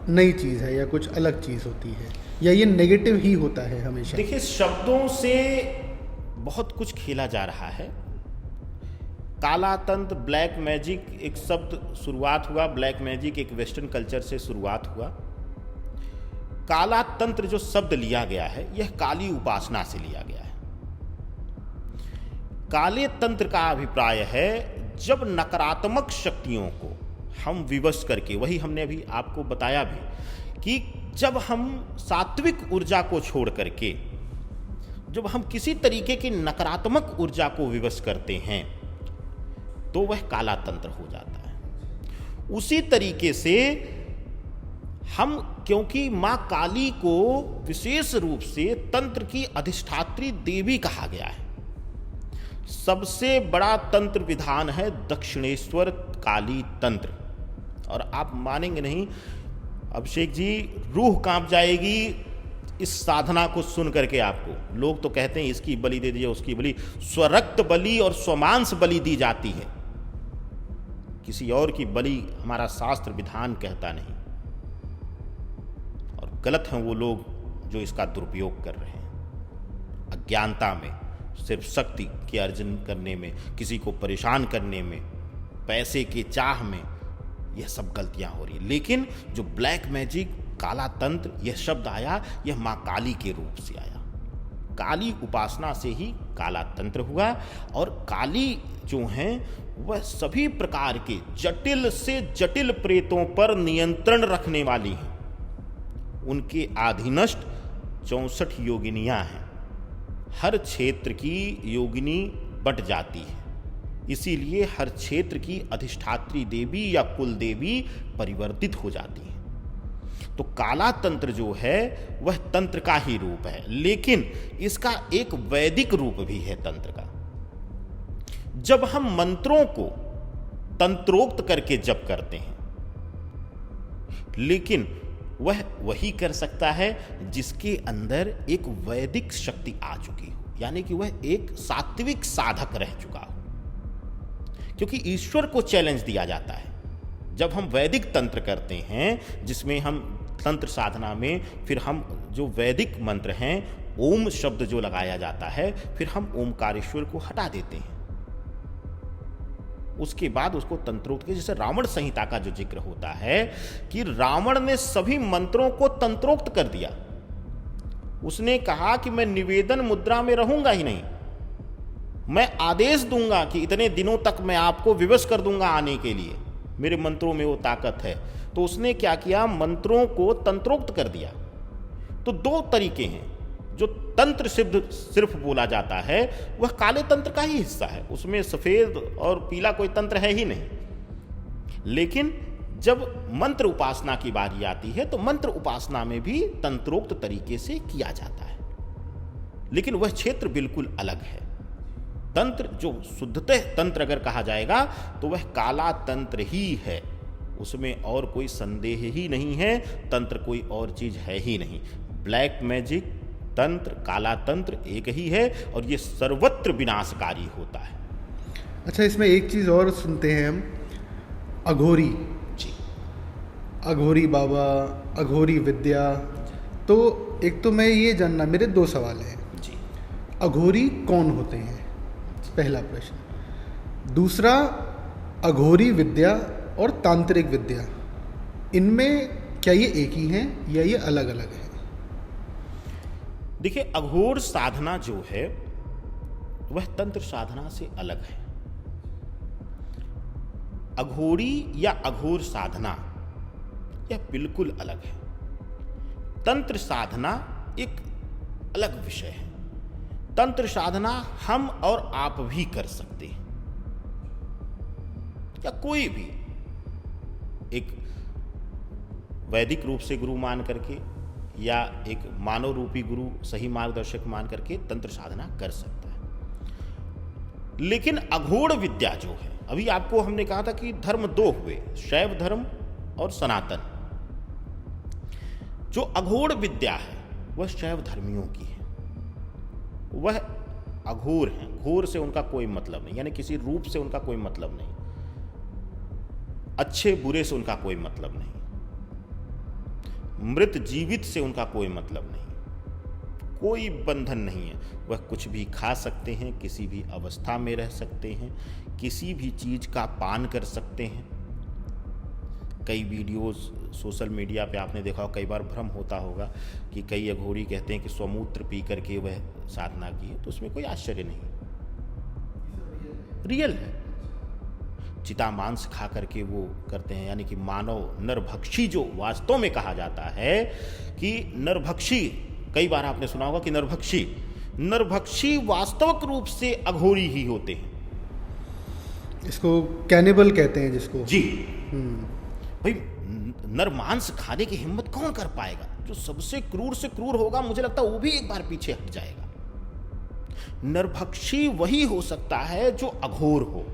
नई चीज़ है या कुछ अलग चीज़ होती है, या ये नेगेटिव ही होता है हमेशा?
देखिए, शब्दों से बहुत कुछ खेला जा रहा है। काला तंत्र, ब्लैक मैजिक एक शब्द शुरुआत हुआ, ब्लैक मैजिक एक वेस्टर्न कल्चर से शुरुआत हुआ। काला तंत्र जो शब्द लिया गया है, यह काली उपासना से लिया गया है। काले तंत्र का अभिप्राय है जब नकारात्मक शक्तियों को हम विवश करके, वही हमने अभी आपको बताया भी कि जब हम सात्विक ऊर्जा को छोड़ करके, जब हम किसी तरीके की नकारात्मक ऊर्जा को विवश करते हैं, तो वह काला तंत्र हो जाता है। उसी तरीके से हम, क्योंकि मां काली को विशेष रूप से तंत्र की अधिष्ठात्री देवी कहा गया है, सबसे बड़ा तंत्र विधान है दक्षिणेश्वर काली तंत्र। और आप मानेंगे नहीं अभिषेक जी, रूह कांप जाएगी इस साधना को सुन करके आपको। लोग तो कहते हैं इसकी बलि दे दीजिए, उसकी बलि, स्वरक्त बलि और स्वमांस बलि दी जाती है, किसी और की बलि हमारा शास्त्र विधान कहता नहीं। और गलत हैं वो लोग जो इसका दुरुपयोग कर रहे हैं, अज्ञानता में, सिर्फ शक्ति के अर्जन करने में, किसी को परेशान करने में, पैसे के चाह में, यह सब गलतियां हो रही है। लेकिन जो ब्लैक मैजिक, काला तंत्र, यह शब्द आया, यह मां काली के रूप से आया। काली उपासना से ही काला तंत्र हुआ। और काली जो हैं वह सभी प्रकार के जटिल से जटिल प्रेतों पर नियंत्रण रखने वाली हैं। उनके आधीनस्थ 64 योगिनियां हैं। हर क्षेत्र की योगिनी बट जाती है, इसीलिए हर क्षेत्र की अधिष्ठात्री देवी या कुल देवी परिवर्तित हो जाती है। तो काला तंत्र जो है वह तंत्र का ही रूप है, लेकिन इसका एक वैदिक रूप भी है तंत्र का। जब हम मंत्रों को तंत्रोक्त करके जप करते हैं, लेकिन वह वही कर सकता है जिसके अंदर एक वैदिक शक्ति आ चुकी हो, यानी कि वह एक सात्विक साधक रह चुका हो। क्योंकि ईश्वर को चैलेंज दिया जाता है जब हम वैदिक तंत्र करते हैं, जिसमें हम तंत्र साधना में फिर हम जो वैदिक मंत्र हैं, ओम शब्द जो लगाया जाता है, फिर हम ओमकारेश्वर को हटा देते हैं। उसके बाद उसको तंत्रोक्त, जैसे रावण संहिता का जो जिक्र होता है कि रावण ने सभी मंत्रों को तंत्रोक्त कर दिया। उसने कहा कि मैं निवेदन मुद्रा में रहूंगा ही नहीं, मैं आदेश दूंगा कि इतने दिनों तक मैं आपको विवश कर दूंगा आने के लिए, मेरे मंत्रों में वो ताकत है। तो उसने क्या किया, मंत्रों को तंत्रोक्त कर दिया। तो दो तरीके हैं। जो तंत्र सिर्फ बोला जाता है वह काले तंत्र का ही हिस्सा है, उसमें सफेद और पीला कोई तंत्र है ही नहीं। लेकिन जब मंत्र उपासना की बारी आती है तो मंत्र उपासना में भी तंत्रोक्त तरीके से किया जाता है, लेकिन वह क्षेत्र बिल्कुल अलग है। तंत्र जो शुद्धतः तंत्र अगर कहा जाएगा तो वह काला तंत्र ही है, उसमें और कोई संदेह ही नहीं है। तंत्र कोई और चीज है ही नहीं। ब्लैक मैजिक, तंत्र, काला तंत्र एक ही है और ये सर्वत्र विनाशकारी होता है।
अच्छा, इसमें एक चीज़ और सुनते हैं हम, अघोरी
जी,
अघोरी बाबा, अघोरी विद्या। तो एक तो मैं ये जानना, मेरे दो सवाल हैं
जी।
अघोरी कौन होते हैं, पहला प्रश्न। दूसरा, अघोरी विद्या और तांत्रिक विद्या, इनमें क्या ये एक ही हैं या ये अलग अलग हैं?
देखिए, अघोर साधना जो है वह तंत्र साधना से अलग है। अघोरी या अघोर साधना यह बिल्कुल अलग है। तंत्र साधना एक अलग विषय है। तंत्र साधना हम और आप भी कर सकते हैं, या कोई भी एक वैदिक रूप से गुरु मान करके या एक मानव रूपी गुरु सही मार्गदर्शक मान करके तंत्र साधना कर सकता है। लेकिन अघोर विद्या जो है, अभी आपको हमने कहा था कि धर्म दो हुए, शैव धर्म और सनातन। जो अघोर विद्या है वह शैव धर्मियों की है। वह अघोर हैं, घोर से उनका कोई मतलब नहीं, यानी किसी रूप से उनका कोई मतलब नहीं, अच्छे बुरे से उनका कोई मतलब नहीं, मृत जीवित से उनका कोई मतलब नहीं, कोई बंधन नहीं है। वह कुछ भी खा सकते हैं, किसी भी अवस्था में रह सकते हैं, किसी भी चीज का पान कर सकते हैं। कई वीडियोस सोशल मीडिया पे आपने देखा, कई बार भ्रम होता होगा कि कई अघोरी कहते हैं कि स्वमूत्र पी करके वह साधना की है, तो उसमें कोई आश्चर्य नहीं, रियल है। चिता मांस खा करके वो करते हैं, यानी कि मानव नरभक्षी जो वास्तव में कहा जाता है कि नरभक्षी, कई बार आपने सुना होगा कि नरभक्षी वास्तविक रूप से अघोरी ही होते हैं।
इसको कैनिबल कहते हैं जिसको।
जी भाई, नर मांस खाने की हिम्मत कौन कर पाएगा? जो सबसे क्रूर से क्रूर होगा, मुझे लगता है वो भी एक बार पीछे हट जाएगा। नरभक्षी वही हो सकता है जो अघोर हो,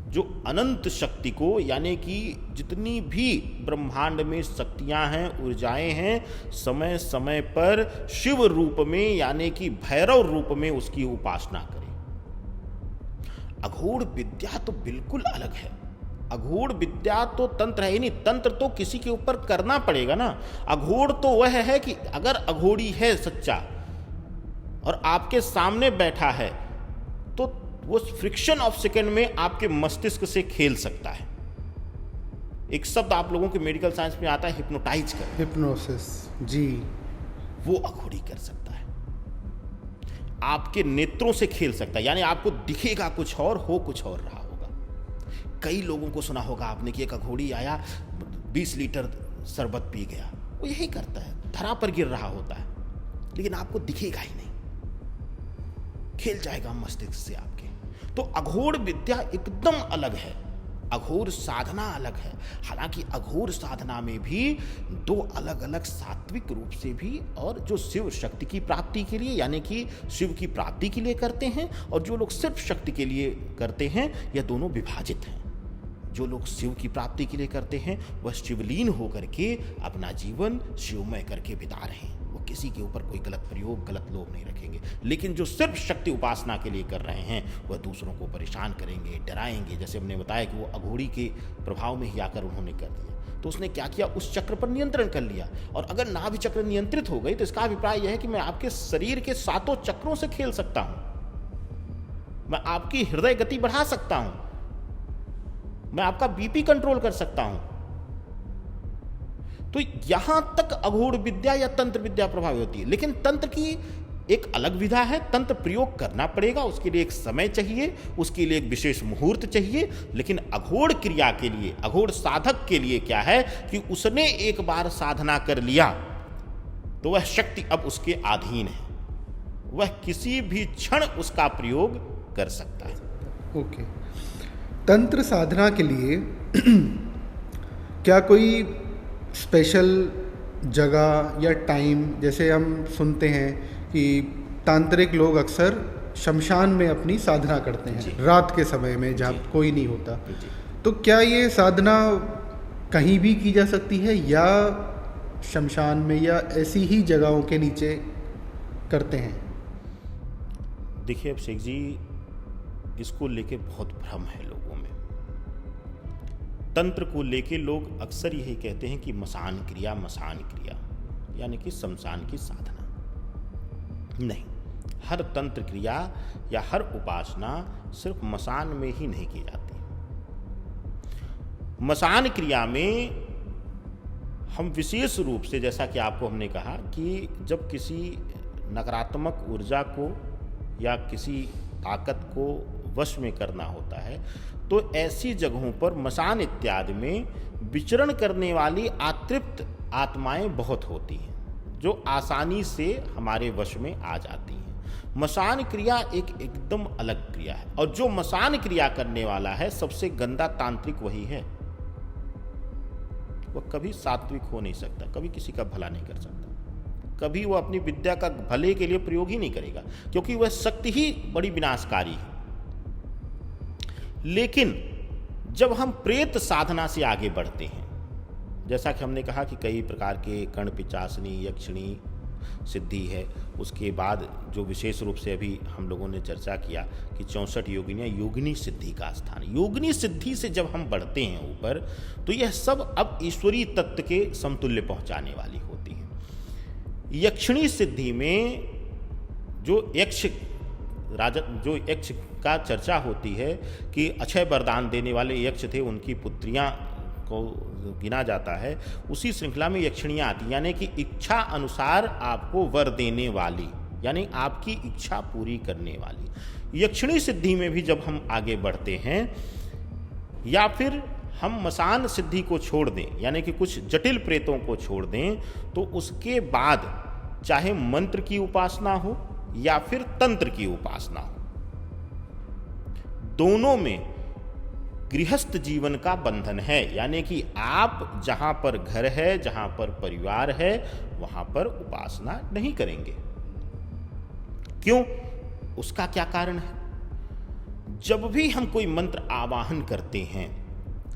जो अनंत शक्ति को, यानी कि जितनी भी ब्रह्मांड में शक्तियां हैं, ऊर्जाएं हैं, समय समय पर शिव रूप में यानी कि भैरव रूप में उसकी उपासना करें। अघोर विद्या तो बिल्कुल अलग है। अघोर विद्या तो तंत्र है ही नहीं, तंत्र तो किसी के ऊपर करना पड़ेगा ना। अघोर तो वह है कि अगर अघोरी है सच्चा और आपके सामने बैठा है तो वो फ्रिक्शन ऑफ सेकेंड में आपके मस्तिष्क से खेल सकता है। एक शब्द आप लोगों के मेडिकल साइंस में आता है, हिप्नोटाइज कर,
हिप्नोसिस। जी,
वो अघोरी कर सकता है। आपके नेत्रों से खेल सकता है, यानी आपको दिखेगा कुछ और, हो कुछ और रहा होगा। कई लोगों को सुना होगा आपने कि एक अघोरी आया, 20 लीटर शरबत पी गया। वो यही करता है, धरा पर गिर रहा होता है, लेकिन आपको दिखेगा ही नहीं, खेल जाएगा मस्तिष्क से आपके। तो अघोर विद्या एकदम अलग है, अघोर साधना अलग है। हालांकि अघोर साधना में भी दो अलग अलग सात्विक रूप से भी, और जो शिव शक्ति की प्राप्ति के लिए यानी कि शिव की प्राप्ति के लिए करते हैं, और जो लोग सिर्फ शक्ति के लिए करते हैं, यह दोनों विभाजित हैं। जो लोग शिव की प्राप्ति के लिए करते हैं वह शिवलीन होकर के अपना जीवन शिवमय करके बिता रहे हैं। वो किसी के ऊपर कोई गलत प्रयोग, गलत लोभ नहीं रखेंगे। लेकिन जो सिर्फ शक्ति उपासना के लिए कर रहे हैं वह दूसरों को परेशान करेंगे, डराएंगे। जैसे हमने बताया कि वो अघोरी के प्रभाव में ही आकर उन्होंने कर दिया, तो उसने क्या किया, उस चक्र पर नियंत्रण कर लिया। और अगर नाभि चक्र नियंत्रित हो गई तो इसका अभिप्राय यह है कि मैं आपके शरीर के 7 चक्रों से खेल सकता हूं, मैं आपकी हृदय गति बढ़ा सकता हूं, मैं आपका बीपी कंट्रोल कर सकता हूं। तो यहां तक अघोर विद्या या तंत्र विद्या प्रभावी होती है। लेकिन तंत्र की एक अलग विधा है, तंत्र प्रयोग करना पड़ेगा, उसके लिए एक समय चाहिए, उसके लिए एक विशेष मुहूर्त चाहिए। लेकिन अघोर क्रिया के लिए, अघोर साधक के लिए क्या है कि उसने एक बार साधना कर लिया तो वह शक्ति अब उसके अधीन है, वह किसी भी क्षण उसका प्रयोग कर सकता है।
ओके। तंत्र साधना के लिए क्या कोई स्पेशल जगह या टाइम, जैसे हम सुनते हैं कि तांत्रिक लोग अक्सर शमशान में अपनी साधना करते हैं रात के समय में जहाँ कोई नहीं होता, तो क्या ये साधना कहीं भी की जा सकती है या शमशान में या ऐसी ही जगहों के नीचे करते हैं?
देखिए अभिषेक जी, इसको लेके बहुत भ्रम है लोगों में। तंत्र को लेके लोग अक्सर यही कहते हैं कि मसान क्रिया यानी कि शमशान की साधना। नहीं, हर तंत्र क्रिया या हर उपासना सिर्फ मसान में ही नहीं की जाती। मसान क्रिया में हम विशेष रूप से, जैसा कि आपको हमने कहा कि जब किसी नकारात्मक ऊर्जा को या किसी ताकत को वश में करना होता है, तो ऐसी जगहों पर मसान इत्यादि में विचरण करने वाली अतृप्त आत्माएं बहुत होती हैं जो आसानी से हमारे वश में आ जाती हैं। मसान क्रिया एकदम अलग क्रिया है, और जो मसान क्रिया करने वाला है सबसे गंदा तांत्रिक वही है। वह कभी सात्विक हो नहीं सकता, कभी किसी का भला नहीं कर सकता, कभी वह अपनी विद्या का भले के लिए प्रयोग ही नहीं करेगा, क्योंकि वह शक्ति ही बड़ी विनाशकारी है। लेकिन जब हम प्रेत साधना से आगे बढ़ते हैं, जैसा कि हमने कहा कि कई प्रकार के कर्ण पिचासनी यक्षिणी सिद्धि है, उसके बाद जो विशेष रूप से अभी हम लोगों ने चर्चा किया कि 64 योगिनियाँ योगिनी सिद्धि का स्थान। योगिनी सिद्धि से जब हम बढ़ते हैं ऊपर, तो यह सब अब ईश्वरीय तत्व के समतुल्य पहुंचाने वाली होती हैं। यक्षिणी सिद्धि में जो यक्ष का चर्चा होती है कि अक्षय वरदान देने वाले यक्ष थे, उनकी पुत्रियां को गिना जाता है, उसी श्रृंखला में यक्षिणियाँ आती, यानी कि इच्छा अनुसार आपको वर देने वाली, यानी आपकी इच्छा पूरी करने वाली। यक्षिणी सिद्धि में भी जब हम आगे बढ़ते हैं या फिर हम मसान सिद्धि को छोड़ दें, यानी कि कुछ जटिल प्रेतों को छोड़ दें, तो उसके बाद चाहे मंत्र की उपासना हो या फिर तंत्र की उपासना हो, दोनों में गृहस्थ जीवन का बंधन है। यानी कि आप जहां पर घर है, जहां पर परिवार है, वहां पर उपासना नहीं करेंगे। क्यों? उसका क्या कारण है? जब भी हम कोई मंत्र आवाहन करते हैं,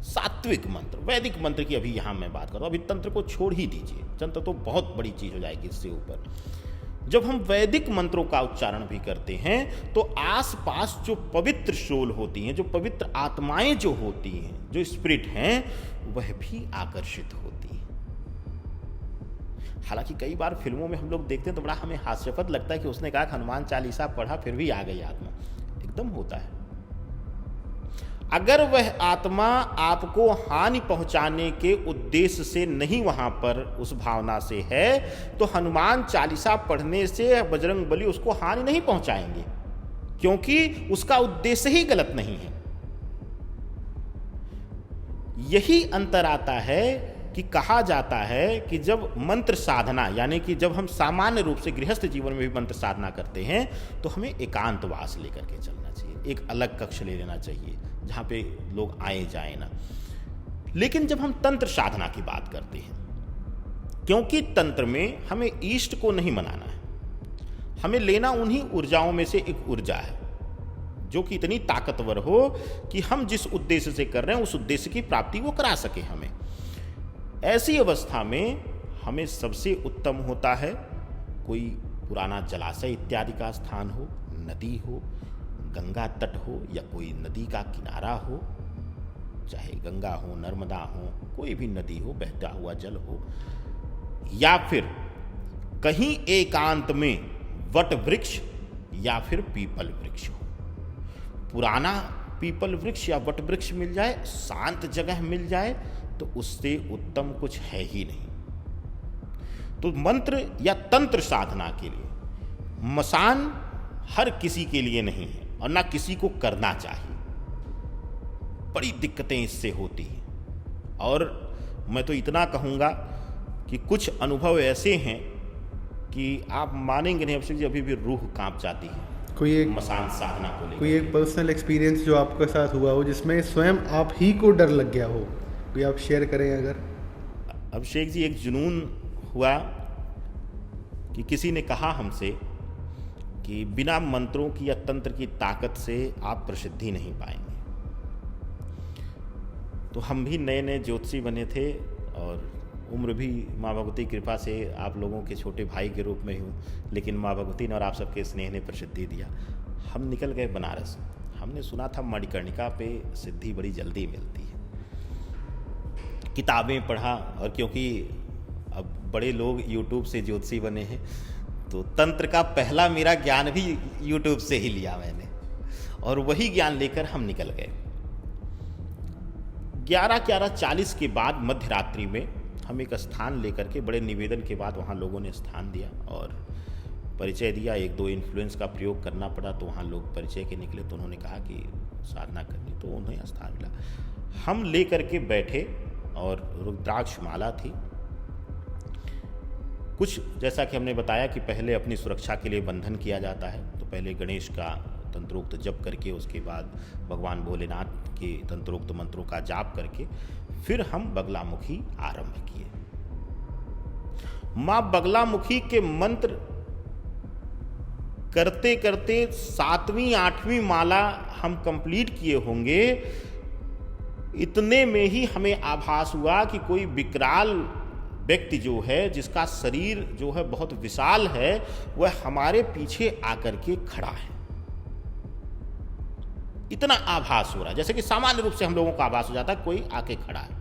सात्विक मंत्र, वैदिक मंत्र की अभी यहां मैं बात कर रहा हूं, अभी तंत्र को छोड़ ही दीजिए, तंत्र तो बहुत बड़ी चीज हो जाएगी इससे ऊपर। जब हम वैदिक मंत्रों का उच्चारण भी करते हैं तो आसपास जो पवित्र सोल होती हैं, जो पवित्र आत्माएं जो होती हैं, जो स्पिरिट हैं, वह भी आकर्षित होती हैं। हालांकि कई बार फिल्मों में हम लोग देखते हैं तो बड़ा हमें हास्यास्पद लगता है कि उसने कहा हनुमान चालीसा पढ़ा फिर भी आ गई आत्मा। एकदम होता है। अगर वह आत्मा आपको हानि पहुंचाने के उद्देश्य से नहीं वहां पर उस भावना से है, तो हनुमान चालीसा पढ़ने से बजरंग बली उसको हानि नहीं पहुंचाएंगे, क्योंकि उसका उद्देश्य ही गलत नहीं है। यही अंतर आता है कि कहा जाता है कि जब मंत्र साधना, यानी कि जब हम सामान्य रूप से गृहस्थ जीवन में भी मंत्र साधना करते हैं, तो हमें एकांतवास लेकर के चलना चाहिए, एक अलग कक्ष ले लेना चाहिए जहाँ पे लोग आए जाए ना। लेकिन जब हम तंत्र साधना की बात करते हैं, क्योंकि तंत्र में हमें ईष्ट को नहीं मनाना है, हमें लेना उन्हीं ऊर्जाओं में से एक ऊर्जा है जो कि इतनी ताकतवर हो कि हम जिस उद्देश्य से कर रहे हैं उस उद्देश्य की प्राप्ति वो करा सके हमें। ऐसी अवस्था में हमें सबसे उत्तम होता है कोई पुराना जलाशय इत्यादि का स्थान हो, नदी हो, गंगा तट हो या कोई नदी का किनारा हो, चाहे गंगा हो, नर्मदा हो, कोई भी नदी हो, बहता हुआ जल हो, या फिर कहीं एकांत में वट वृक्ष या फिर पीपल वृक्ष हो। पुराना पीपल वृक्ष या वट वृक्ष मिल जाए, शांत जगह मिल जाए, तो उससे उत्तम कुछ है ही नहीं। तो मंत्र या तंत्र साधना के लिए मसान हर किसी के लिए नहीं है और ना किसी को करना चाहिए। बड़ी दिक्कतें इससे होती हैं। और मैं तो इतना कहूँगा कि कुछ अनुभव ऐसे हैं कि आप मानेंगे नहीं, अभिषेक जी, अभी भी रूह कांप जाती है
कोई एक
मसान साधना को लेकर।
कोई एक पर्सनल एक्सपीरियंस जो आपके साथ हुआ हो जिसमें स्वयं आप ही को डर लग गया हो, कोई आप शेयर करें अगर।
अभिषेक जी, एक जुनून हुआ कि किसी ने कहा हमसे कि बिना मंत्रों की या तंत्र की ताकत से आप प्रसिद्धि नहीं पाएंगे। तो हम भी नए नए ज्योतिषी बने थे और उम्र भी माँ भगवती की कृपा से आप लोगों के छोटे भाई के रूप में ही हूँ, लेकिन माँ भगवती ने और आप सबके स्नेह ने प्रसिद्धि दिया। हम निकल गए बनारस। हमने सुना था मणिकर्णिका पे सिद्धि बड़ी जल्दी मिलती है। किताबें पढ़ा, और क्योंकि अब बड़े लोग यूट्यूब से ज्योतिषी बने हैं तो तंत्र का पहला मेरा ज्ञान भी यूट्यूब से ही लिया मैंने, और वही ज्ञान लेकर हम निकल गए। 11:40 के बाद मध्य रात्रि में हम एक स्थान लेकर के, बड़े निवेदन के बाद वहाँ लोगों ने स्थान दिया और परिचय दिया। 1-2 इन्फ्लुएंस का प्रयोग करना पड़ा, तो वहाँ लोग परिचय के निकले, तो उन्होंने कहा कि साधना करनी, तो उन्हें स्थान मिला। हम ले करके बैठे और रुद्राक्ष माला थी। कुछ जैसा कि हमने बताया कि पहले अपनी सुरक्षा के लिए बंधन किया जाता है, तो पहले गणेश का तंत्रोक्त जप करके, उसके बाद भगवान भोलेनाथ के तंत्रोक्त मंत्रों का जाप करके फिर हम बगलामुखी आरंभ किए। मां बगलामुखी के मंत्र करते करते 7वीं 8वीं माला हम कंप्लीट किए होंगे। इतने में ही हमें आभास हुआ कि कोई विकराल व्यक्ति जो है, जिसका शरीर जो है बहुत विशाल है, वह हमारे पीछे आकर के खड़ा है। इतना आभास हो रहा है, जैसे कि सामान्य रूप से हम लोगों को आभास हो जाता है कोई आके खड़ा है।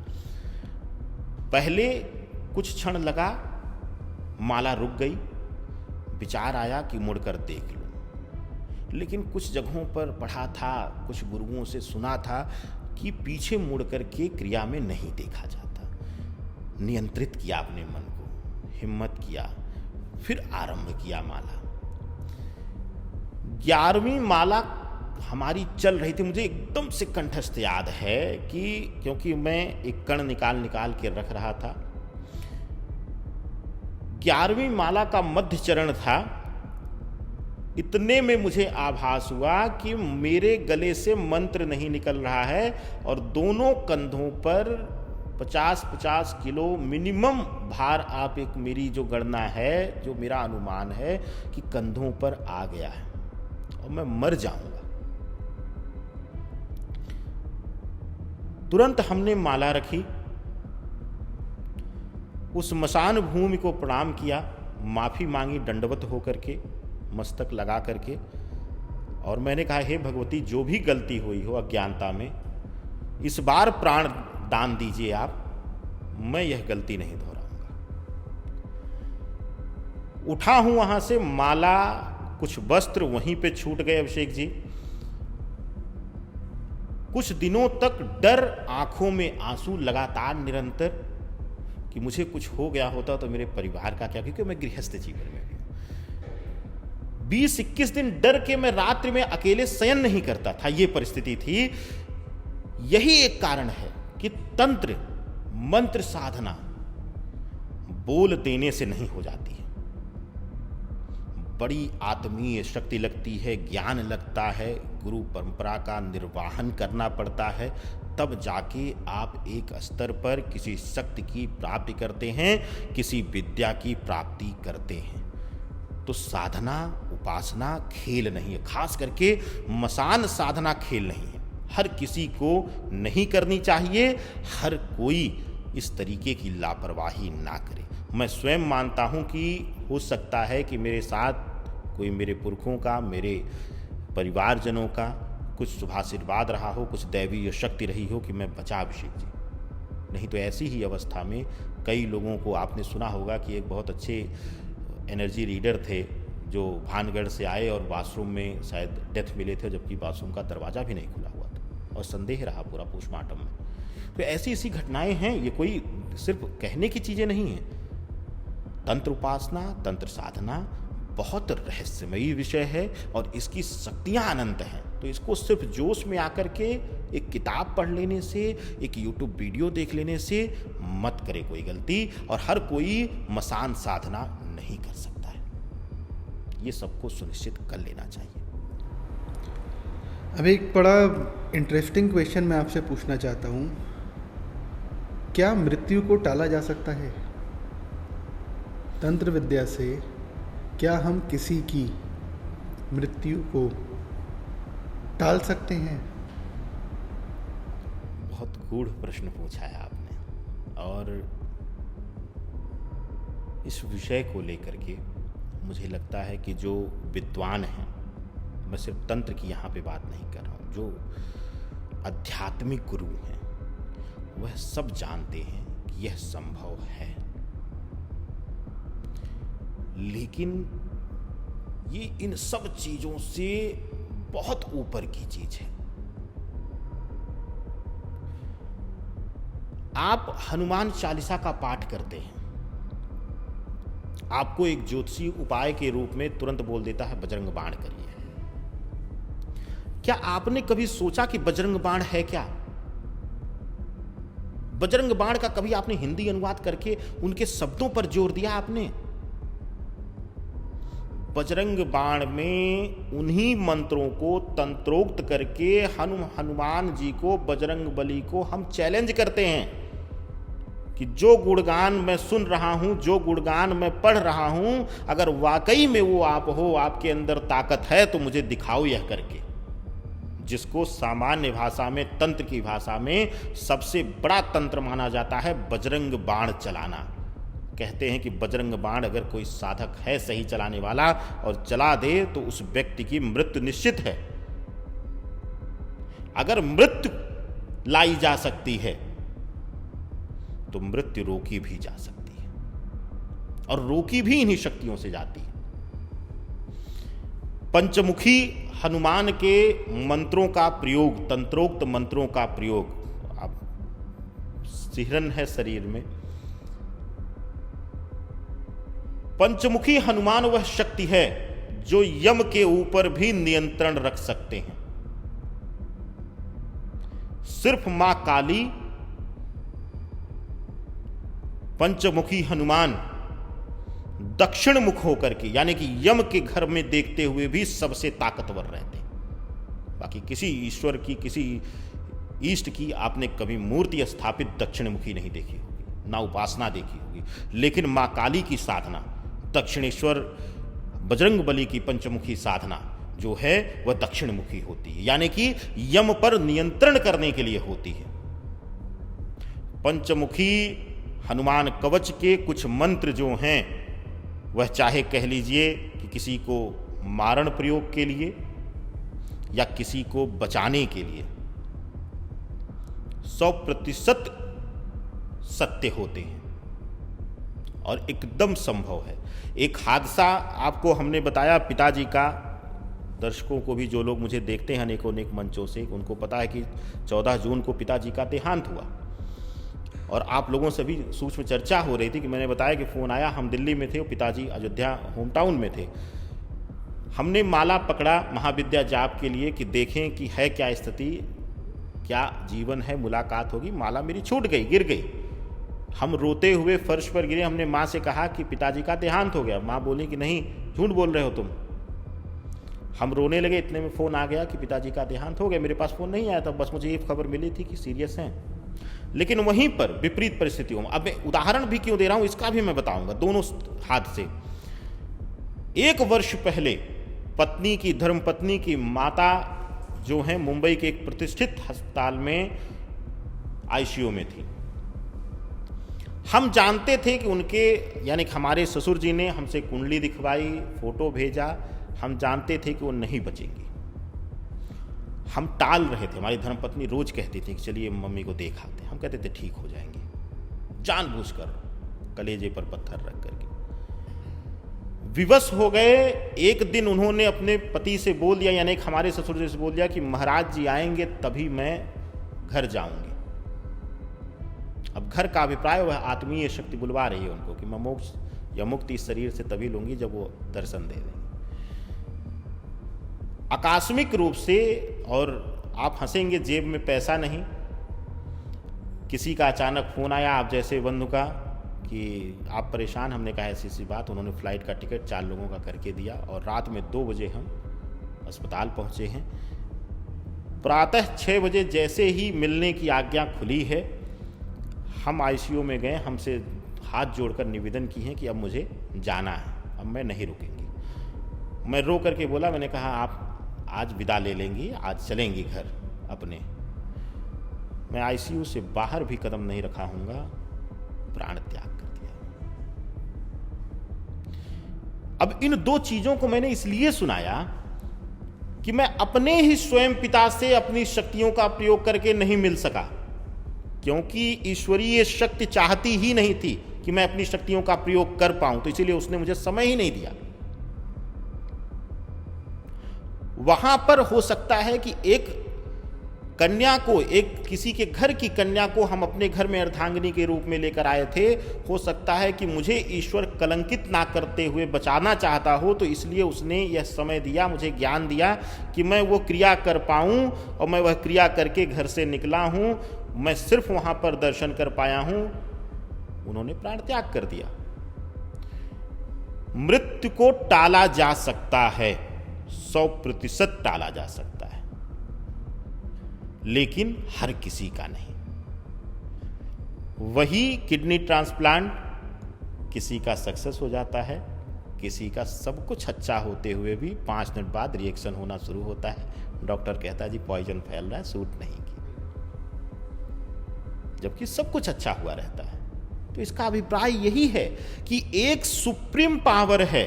पहले कुछ क्षण लगा, माला रुक गई, विचार आया कि मुड़कर देख लूं, लेकिन कुछ जगहों पर पढ़ा था, कुछ गुरुओं से सुना था कि पीछे मुड़कर के क्रिया में नहीं देखा जाता। नियंत्रित किया अपने मन को, हिम्मत किया, फिर आरंभ किया माला। 11वीं माला हमारी चल रही थी। मुझे एकदम से कंठस्थ याद है कि क्योंकि मैं एक कण निकाल के रख रहा था। 11वीं माला का मध्य चरण था। इतने में मुझे आभास हुआ कि मेरे गले से मंत्र नहीं निकल रहा है और दोनों कंधों पर 50-50 किलो मिनिमम भार, आप एक मेरी जो गणना है, जो मेरा अनुमान है कि कंधों पर आ गया है और मैं मर जाऊंगा। तुरंत हमने माला रखी, उस मसान भूमि को प्रणाम किया, माफी मांगी दंडवत होकर के, मस्तक लगा करके, और मैंने कहा, हे भगवती, जो भी गलती हुई हो अज्ञानता में, इस बार प्राण दान दीजिए आप, मैं यह गलती नहीं दोहराऊंगा। उठा हूं वहां से माला, कुछ वस्त्र वहीं पे छूट गए अभिषेक जी। कुछ दिनों तक डर, आंखों में आंसू लगातार निरंतर कि मुझे कुछ हो गया होता तो मेरे परिवार का क्या, क्योंकि मैं गृहस्थ जीवन में हूं। 20-21 दिन डर के मैं रात्रि में अकेले शयन नहीं करता था, यह परिस्थिति थी। यही एक कारण है कि तंत्र मंत्र साधना बोल देने से नहीं हो जाती है। बड़ी आत्मीय शक्ति लगती है, ज्ञान लगता है, गुरु परंपरा का निर्वाहन करना पड़ता है, तब जाके आप एक स्तर पर किसी शक्ति की प्राप्ति करते हैं, किसी विद्या की प्राप्ति करते हैं। तो साधना, उपासना खेल नहीं है, खास करके मसान साधना खेल नहीं है। हर किसी को नहीं करनी चाहिए, हर कोई इस तरीके की लापरवाही ना करे। मैं स्वयं मानता हूं कि हो सकता है कि मेरे साथ कोई मेरे पुरखों का, मेरे परिवारजनों का कुछ शुभाशीर्वाद रहा हो, कुछ दैवीय शक्ति रही हो कि मैं बचा अभिषेक जी। नहीं तो ऐसी ही अवस्था में कई लोगों को आपने सुना होगा कि एक बहुत अच्छे एनर्जी रीडर थे जो भानगढ़ से आए और बाथरूम में शायद डेथ मिले थे, जबकि बाथरूम का दरवाज़ा भी नहीं खुला हुआ था और संदेह रहा पूरा पोस्टमार्टम में। तो ऐसी घटनाएं हैं, ये कोई सिर्फ कहने की चीज़ें नहीं हैं। तंत्र उपासना, तंत्र साधना बहुत रहस्यमयी विषय है और इसकी शक्तियां अनंत हैं। तो इसको सिर्फ जोश में आकर के एक किताब पढ़ लेने से, एक यूट्यूब वीडियो देख लेने से मत करे कोई गलती, और हर कोई मसान साधना नहीं कर सकता है, ये सबको सुनिश्चित कर लेना चाहिए।
अब एक बड़ा इंटरेस्टिंग क्वेश्चन मैं आपसे पूछना चाहता हूँ, क्या मृत्यु को टाला जा सकता है? तंत्र विद्या से क्या हम किसी की मृत्यु को टाल सकते हैं?
बहुत गूढ़ प्रश्न पूछा है आपने, और इस विषय को लेकर के मुझे लगता है कि जो विद्वान हैं, मैं सिर्फ तंत्र की यहाँ पे बात नहीं कर रहा हूँ, जो आध्यात्मिक गुरु हैं वह सब जानते हैं कि यह संभव है, लेकिन ये इन सब चीजों से बहुत ऊपर की चीज है। आप हनुमान चालीसा का पाठ करते हैं, आपको एक ज्योतिषी उपाय के रूप में तुरंत बोल देता है बजरंग बाण करिए। क्या आपने कभी सोचा कि बजरंग बाण है क्या? बजरंग बाण का कभी आपने हिंदी अनुवाद करके उनके शब्दों पर जोर दिया आपने? बजरंग बाण में उन्हीं मंत्रों को तंत्रोक्त करके हनुमान जी को, बजरंग बली को हम चैलेंज करते हैं कि जो गुणगान मैं सुन रहा हूं, जो गुणगान मैं पढ़ रहा हूं, अगर वाकई में वो आप हो, आपके अंदर ताकत है, तो मुझे दिखाओ यह करके। जिसको सामान्य भाषा में, तंत्र की भाषा में सबसे बड़ा तंत्र माना जाता है बजरंग बाण चलाना। कहते हैं कि बजरंग बाण अगर कोई साधक है सही चलाने वाला और चला दे तो उस व्यक्ति की मृत्यु निश्चित है। अगर मृत्यु लाई जा सकती है तो मृत्यु रोकी भी जा सकती है, और रोकी भी इन्हीं शक्तियों से जाती है। पंचमुखी हनुमान के मंत्रों का प्रयोग, तंत्रोक्त मंत्रों का प्रयोग, अब सिहरन है शरीर में। पंचमुखी हनुमान वह शक्ति है जो यम के ऊपर भी नियंत्रण रख सकते हैं। सिर्फ मां काली, पंचमुखी हनुमान दक्षिण मुख होकर के, यानी कि यम के घर में देखते हुए भी सबसे ताकतवर रहते हैं। बाकी किसी ईश्वर की, किसी ईष्ट की आपने कभी मूर्ति स्थापित दक्षिण मुखी नहीं देखी होगी, ना उपासना देखी होगी। लेकिन मां काली की साधना, दक्षिणेश्वर बजरंग बली की पंचमुखी साधना जो है वह दक्षिण मुखी होती है, यानी कि यम पर नियंत्रण करने के लिए होती है। पंचमुखी हनुमान कवच के कुछ मंत्र जो हैं वह चाहे कह लीजिए कि किसी को मारण प्रयोग के लिए या किसी को बचाने के लिए 100% सत्य होते हैं और एकदम संभव है। एक हादसा आपको हमने बताया पिताजी का, दर्शकों को भी, जो लोग मुझे देखते हैं अनेकों अनेक मंचों से, उनको पता है कि 14 जून को पिताजी का देहांत हुआ। और आप लोगों से भी सूक्ष्म चर्चा हो रही थी कि मैंने बताया कि फ़ोन आया, हम दिल्ली में थे और पिताजी अयोध्या होम टाउन में थे। हमने माला पकड़ा महाविद्या जाप के लिए कि देखें कि है क्या स्थिति, क्या जीवन है, मुलाकात होगी। माला मेरी छूट गई, गिर गई। हम रोते हुए फर्श पर गिरे। हमने माँ से कहा कि पिताजी का देहांत हो गया। माँ बोली कि नहीं, झूठ बोल रहे हो तुम। हम रोने लगे, इतने में फ़ोन आ गया कि पिताजी का देहांत हो गया। मेरे पास फ़ोन नहीं आया था, बस मुझे ये खबर मिली थी कि सीरियस हैं। लेकिन वहीं पर विपरीत परिस्थितियों में, अब मैं उदाहरण भी क्यों दे रहा हूं इसका भी मैं बताऊंगा, दोनों हाथ से। 1 वर्ष पहले पत्नी की, धर्मपत्नी की माता जो है मुंबई के एक प्रतिष्ठित अस्पताल में आईसीयू में थी। हम जानते थे कि उनके, यानी कि हमारे ससुर जी ने हमसे कुंडली दिखवाई, फोटो भेजा, हम जानते थे कि वो नहीं बचेंगी। हम टाल रहे थे। हमारी धर्मपत्नी रोज कहती थी कि चलिए मम्मी को देख आते हैं। हम कहते थे ठीक हो जाएंगे, जानबूझकर कलेजे पर पत्थर रख करके। विवश हो गए। एक दिन उन्होंने अपने पति से बोल दिया, यानी हमारे ससुर जी से बोल दिया कि महाराज जी आएंगे तभी मैं घर जाऊंगी। अब घर का अभिप्राय, वह आत्मीय शक्ति बुलवा रही है उनको कि मैं मोक्ष या मुक्ति इस शरीर से तभी लूंगी जब वो दर्शन दे देंगे। आकस्मिक रूप से, और आप हंसेंगे, जेब में पैसा नहीं, किसी का अचानक फोन आया आप जैसे बंधु का कि आप परेशान, हमने कहा ऐसी सी बात, उन्होंने फ्लाइट का टिकट 4 लोगों का करके दिया और रात में 2 बजे हम अस्पताल पहुंचे हैं। प्रातः 6 बजे जैसे ही मिलने की आज्ञा खुली है, हम आईसीयू में गए, हमसे हाथ जोड़कर निवेदन की है कि अब मुझे जाना है, अब मैं नहीं रुकेंगी। मैं रो करके बोला, मैंने कहा आप आज विदा ले लेंगी, आज चलेंगी घर अपने। मैं आईसीयू से बाहर भी कदम नहीं रखा हूँगा, प्राण त्याग कर दिया। अब इन 2 चीजों को मैंने इसलिए सुनाया कि मैं अपने ही स्वयं पिता से अपनी शक्तियों का प्रयोग करके नहीं मिल सका, क्योंकि ईश्वरीय शक्ति चाहती ही नहीं थी कि मैं अपनी शक्तियों का प्रयोग कर पाऊं, तो इसीलिए उसने मुझे समय ही नहीं दिया। वहां पर हो सकता है कि एक कन्या को, एक किसी के घर की कन्या को हम अपने घर में अर्धांगिनी के रूप में लेकर आए थे, हो सकता है कि मुझे ईश्वर कलंकित ना करते हुए बचाना चाहता हो, तो इसलिए उसने यह समय दिया, मुझे ज्ञान दिया कि मैं वो क्रिया कर पाऊं, और मैं वह क्रिया करके घर से निकला हूं। मैं सिर्फ वहां पर दर्शन कर पाया हूं, उन्होंने प्राण त्याग कर दिया। मृत्यु को टाला जा सकता है, 100% टाला जा सकता है, लेकिन हर किसी का नहीं। वही किडनी ट्रांसप्लांट किसी का सक्सेस हो जाता है, किसी का सब कुछ अच्छा होते हुए भी 5 मिनट बाद रिएक्शन होना शुरू होता है, डॉक्टर कहता है जी पॉइजन फैल रहा है, सूट नहीं की, जबकि सब कुछ अच्छा हुआ रहता है। तो इसका अभिप्राय यही है कि एक सुप्रीम पावर है,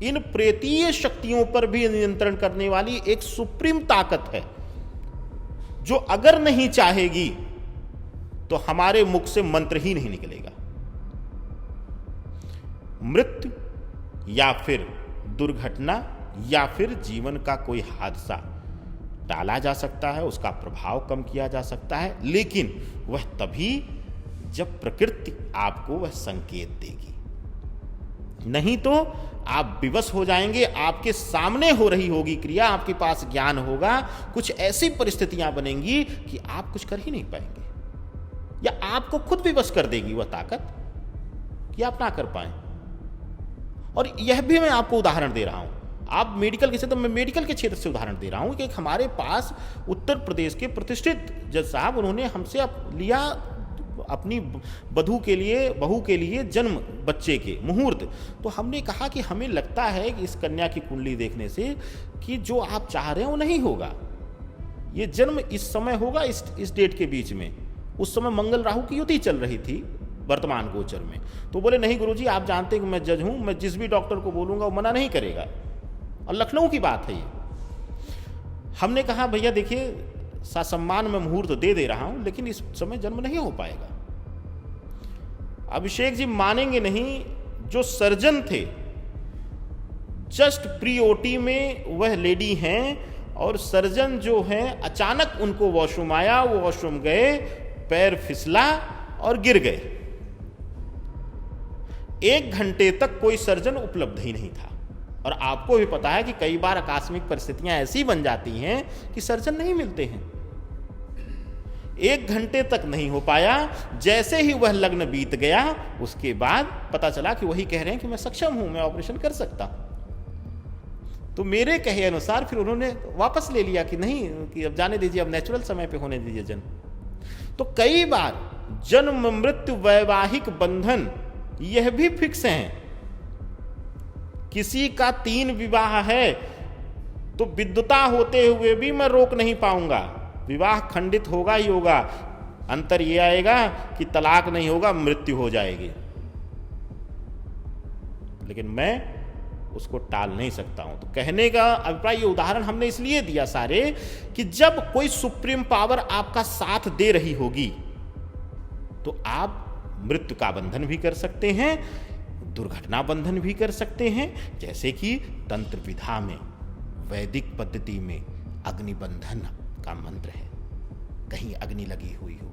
इन प्रेतीय शक्तियों पर भी नियंत्रण करने वाली एक सुप्रीम ताकत है, जो अगर नहीं चाहेगी तो हमारे मुख से मंत्र ही नहीं निकलेगा। मृत्यु या फिर दुर्घटना या फिर जीवन का कोई हादसा टाला जा सकता है, उसका प्रभाव कम किया जा सकता है, लेकिन वह तभी जब प्रकृति आपको वह संकेत देगी। नहीं तो आप विवश हो जाएंगे, आपके सामने हो रही होगी क्रिया, आपके पास ज्ञान होगा, कुछ ऐसी परिस्थितियां बनेंगी कि आप कुछ कर ही नहीं पाएंगे, या आपको खुद विवश कर देगी वह ताकत कि आप ना कर पाए। और यह भी मैं आपको उदाहरण दे रहा हूं, आप मेडिकल के क्षेत्र में, मेडिकल के क्षेत्र से उदाहरण दे रहा हूं कि हमारे पास उत्तर प्रदेश के प्रतिष्ठित जज साहब, उन्होंने हमसे लिया अपनी बहू के लिए जन्म बच्चे के मुहूर्त। तो हमने कहा कि हमें लगता है कि इस कन्या की कुंडली देखने से कि जो आप चाह रहे हैं वो नहीं होगा, ये जन्म इस समय होगा, इस डेट के बीच में। उस समय मंगल राहु की युति चल रही थी वर्तमान गोचर में। तो बोले नहीं गुरुजी, आप जानते हैं कि मैं जज हूं, मैं जिस भी डॉक्टर को बोलूंगा वो मना नहीं करेगा, और लखनऊ की बात है ये। हमने कहा भैया देखिए, ससम्मान में मुहूर्त दे रहा हूं, लेकिन इस समय जन्म नहीं हो पाएगा। अभिषेक जी मानेंगे नहीं, जो सर्जन थे जस्ट प्री ओटी में वह लेडी हैं, और सर्जन जो हैं अचानक उनको वॉशरूम आया, वो वॉशरूम गए, पैर फिसला और गिर गए। 1 घंटे तक कोई सर्जन उपलब्ध ही नहीं था। और आपको भी पता है कि कई बार आकस्मिक परिस्थितियां ऐसी बन जाती हैं कि सर्जन नहीं मिलते हैं। 1 घंटे तक नहीं हो पाया। जैसे ही वह लग्न बीत गया, उसके बाद पता चला कि वही कह रहे हैं कि मैं सक्षम हूं, मैं ऑपरेशन कर सकता हूं। तो मेरे कहे अनुसार फिर उन्होंने वापस ले लिया कि नहीं, कि अब जाने दीजिए, अब नेचुरल समय पे होने दीजिए जन्म। तो कई बार जन्म मृत्यु वैवाहिक बंधन यह भी फिक्स हैं। किसी का 3 विवाह है तो विद्वता होते हुए भी मैं रोक नहीं पाऊंगा, विवाह खंडित होगा ही होगा। अंतर यह आएगा कि तलाक नहीं होगा, मृत्यु हो जाएगी, लेकिन मैं उसको टाल नहीं सकता हूं। तो कहने का अभिप्राय, ये उदाहरण हमने इसलिए दिया सारे कि जब कोई सुप्रीम पावर आपका साथ दे रही होगी तो आप मृत्यु का बंधन भी कर सकते हैं, दुर्घटना बंधन भी कर सकते हैं। जैसे कि तंत्र विधा में, वैदिक पद्धति में अग्निबंधन का मंत्र है। कहीं अग्नि लगी हुई हो,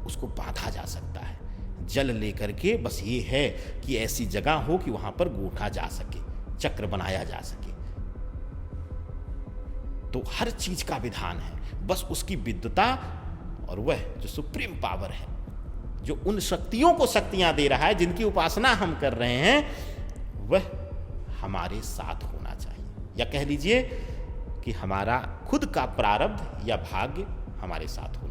उसको बांधा जा सकता है। जल लेकर के, बस ये है कि ऐसी जगह हो कि वहां पर गूंथा जा सके, चक्र बनाया जा सके। तो हर चीज का विधान है, बस उसकी विद्वता और वह जो सुप्रीम पावर है, जो उन शक्तियों को शक्तियां दे रहा है, जिनकी उपासना हम कर रहे हैं, वह हमारे साथ होना चाहिए। या कह लीजिए कि हमारा खुद का प्रारब्ध या भाग्य हमारे साथ होना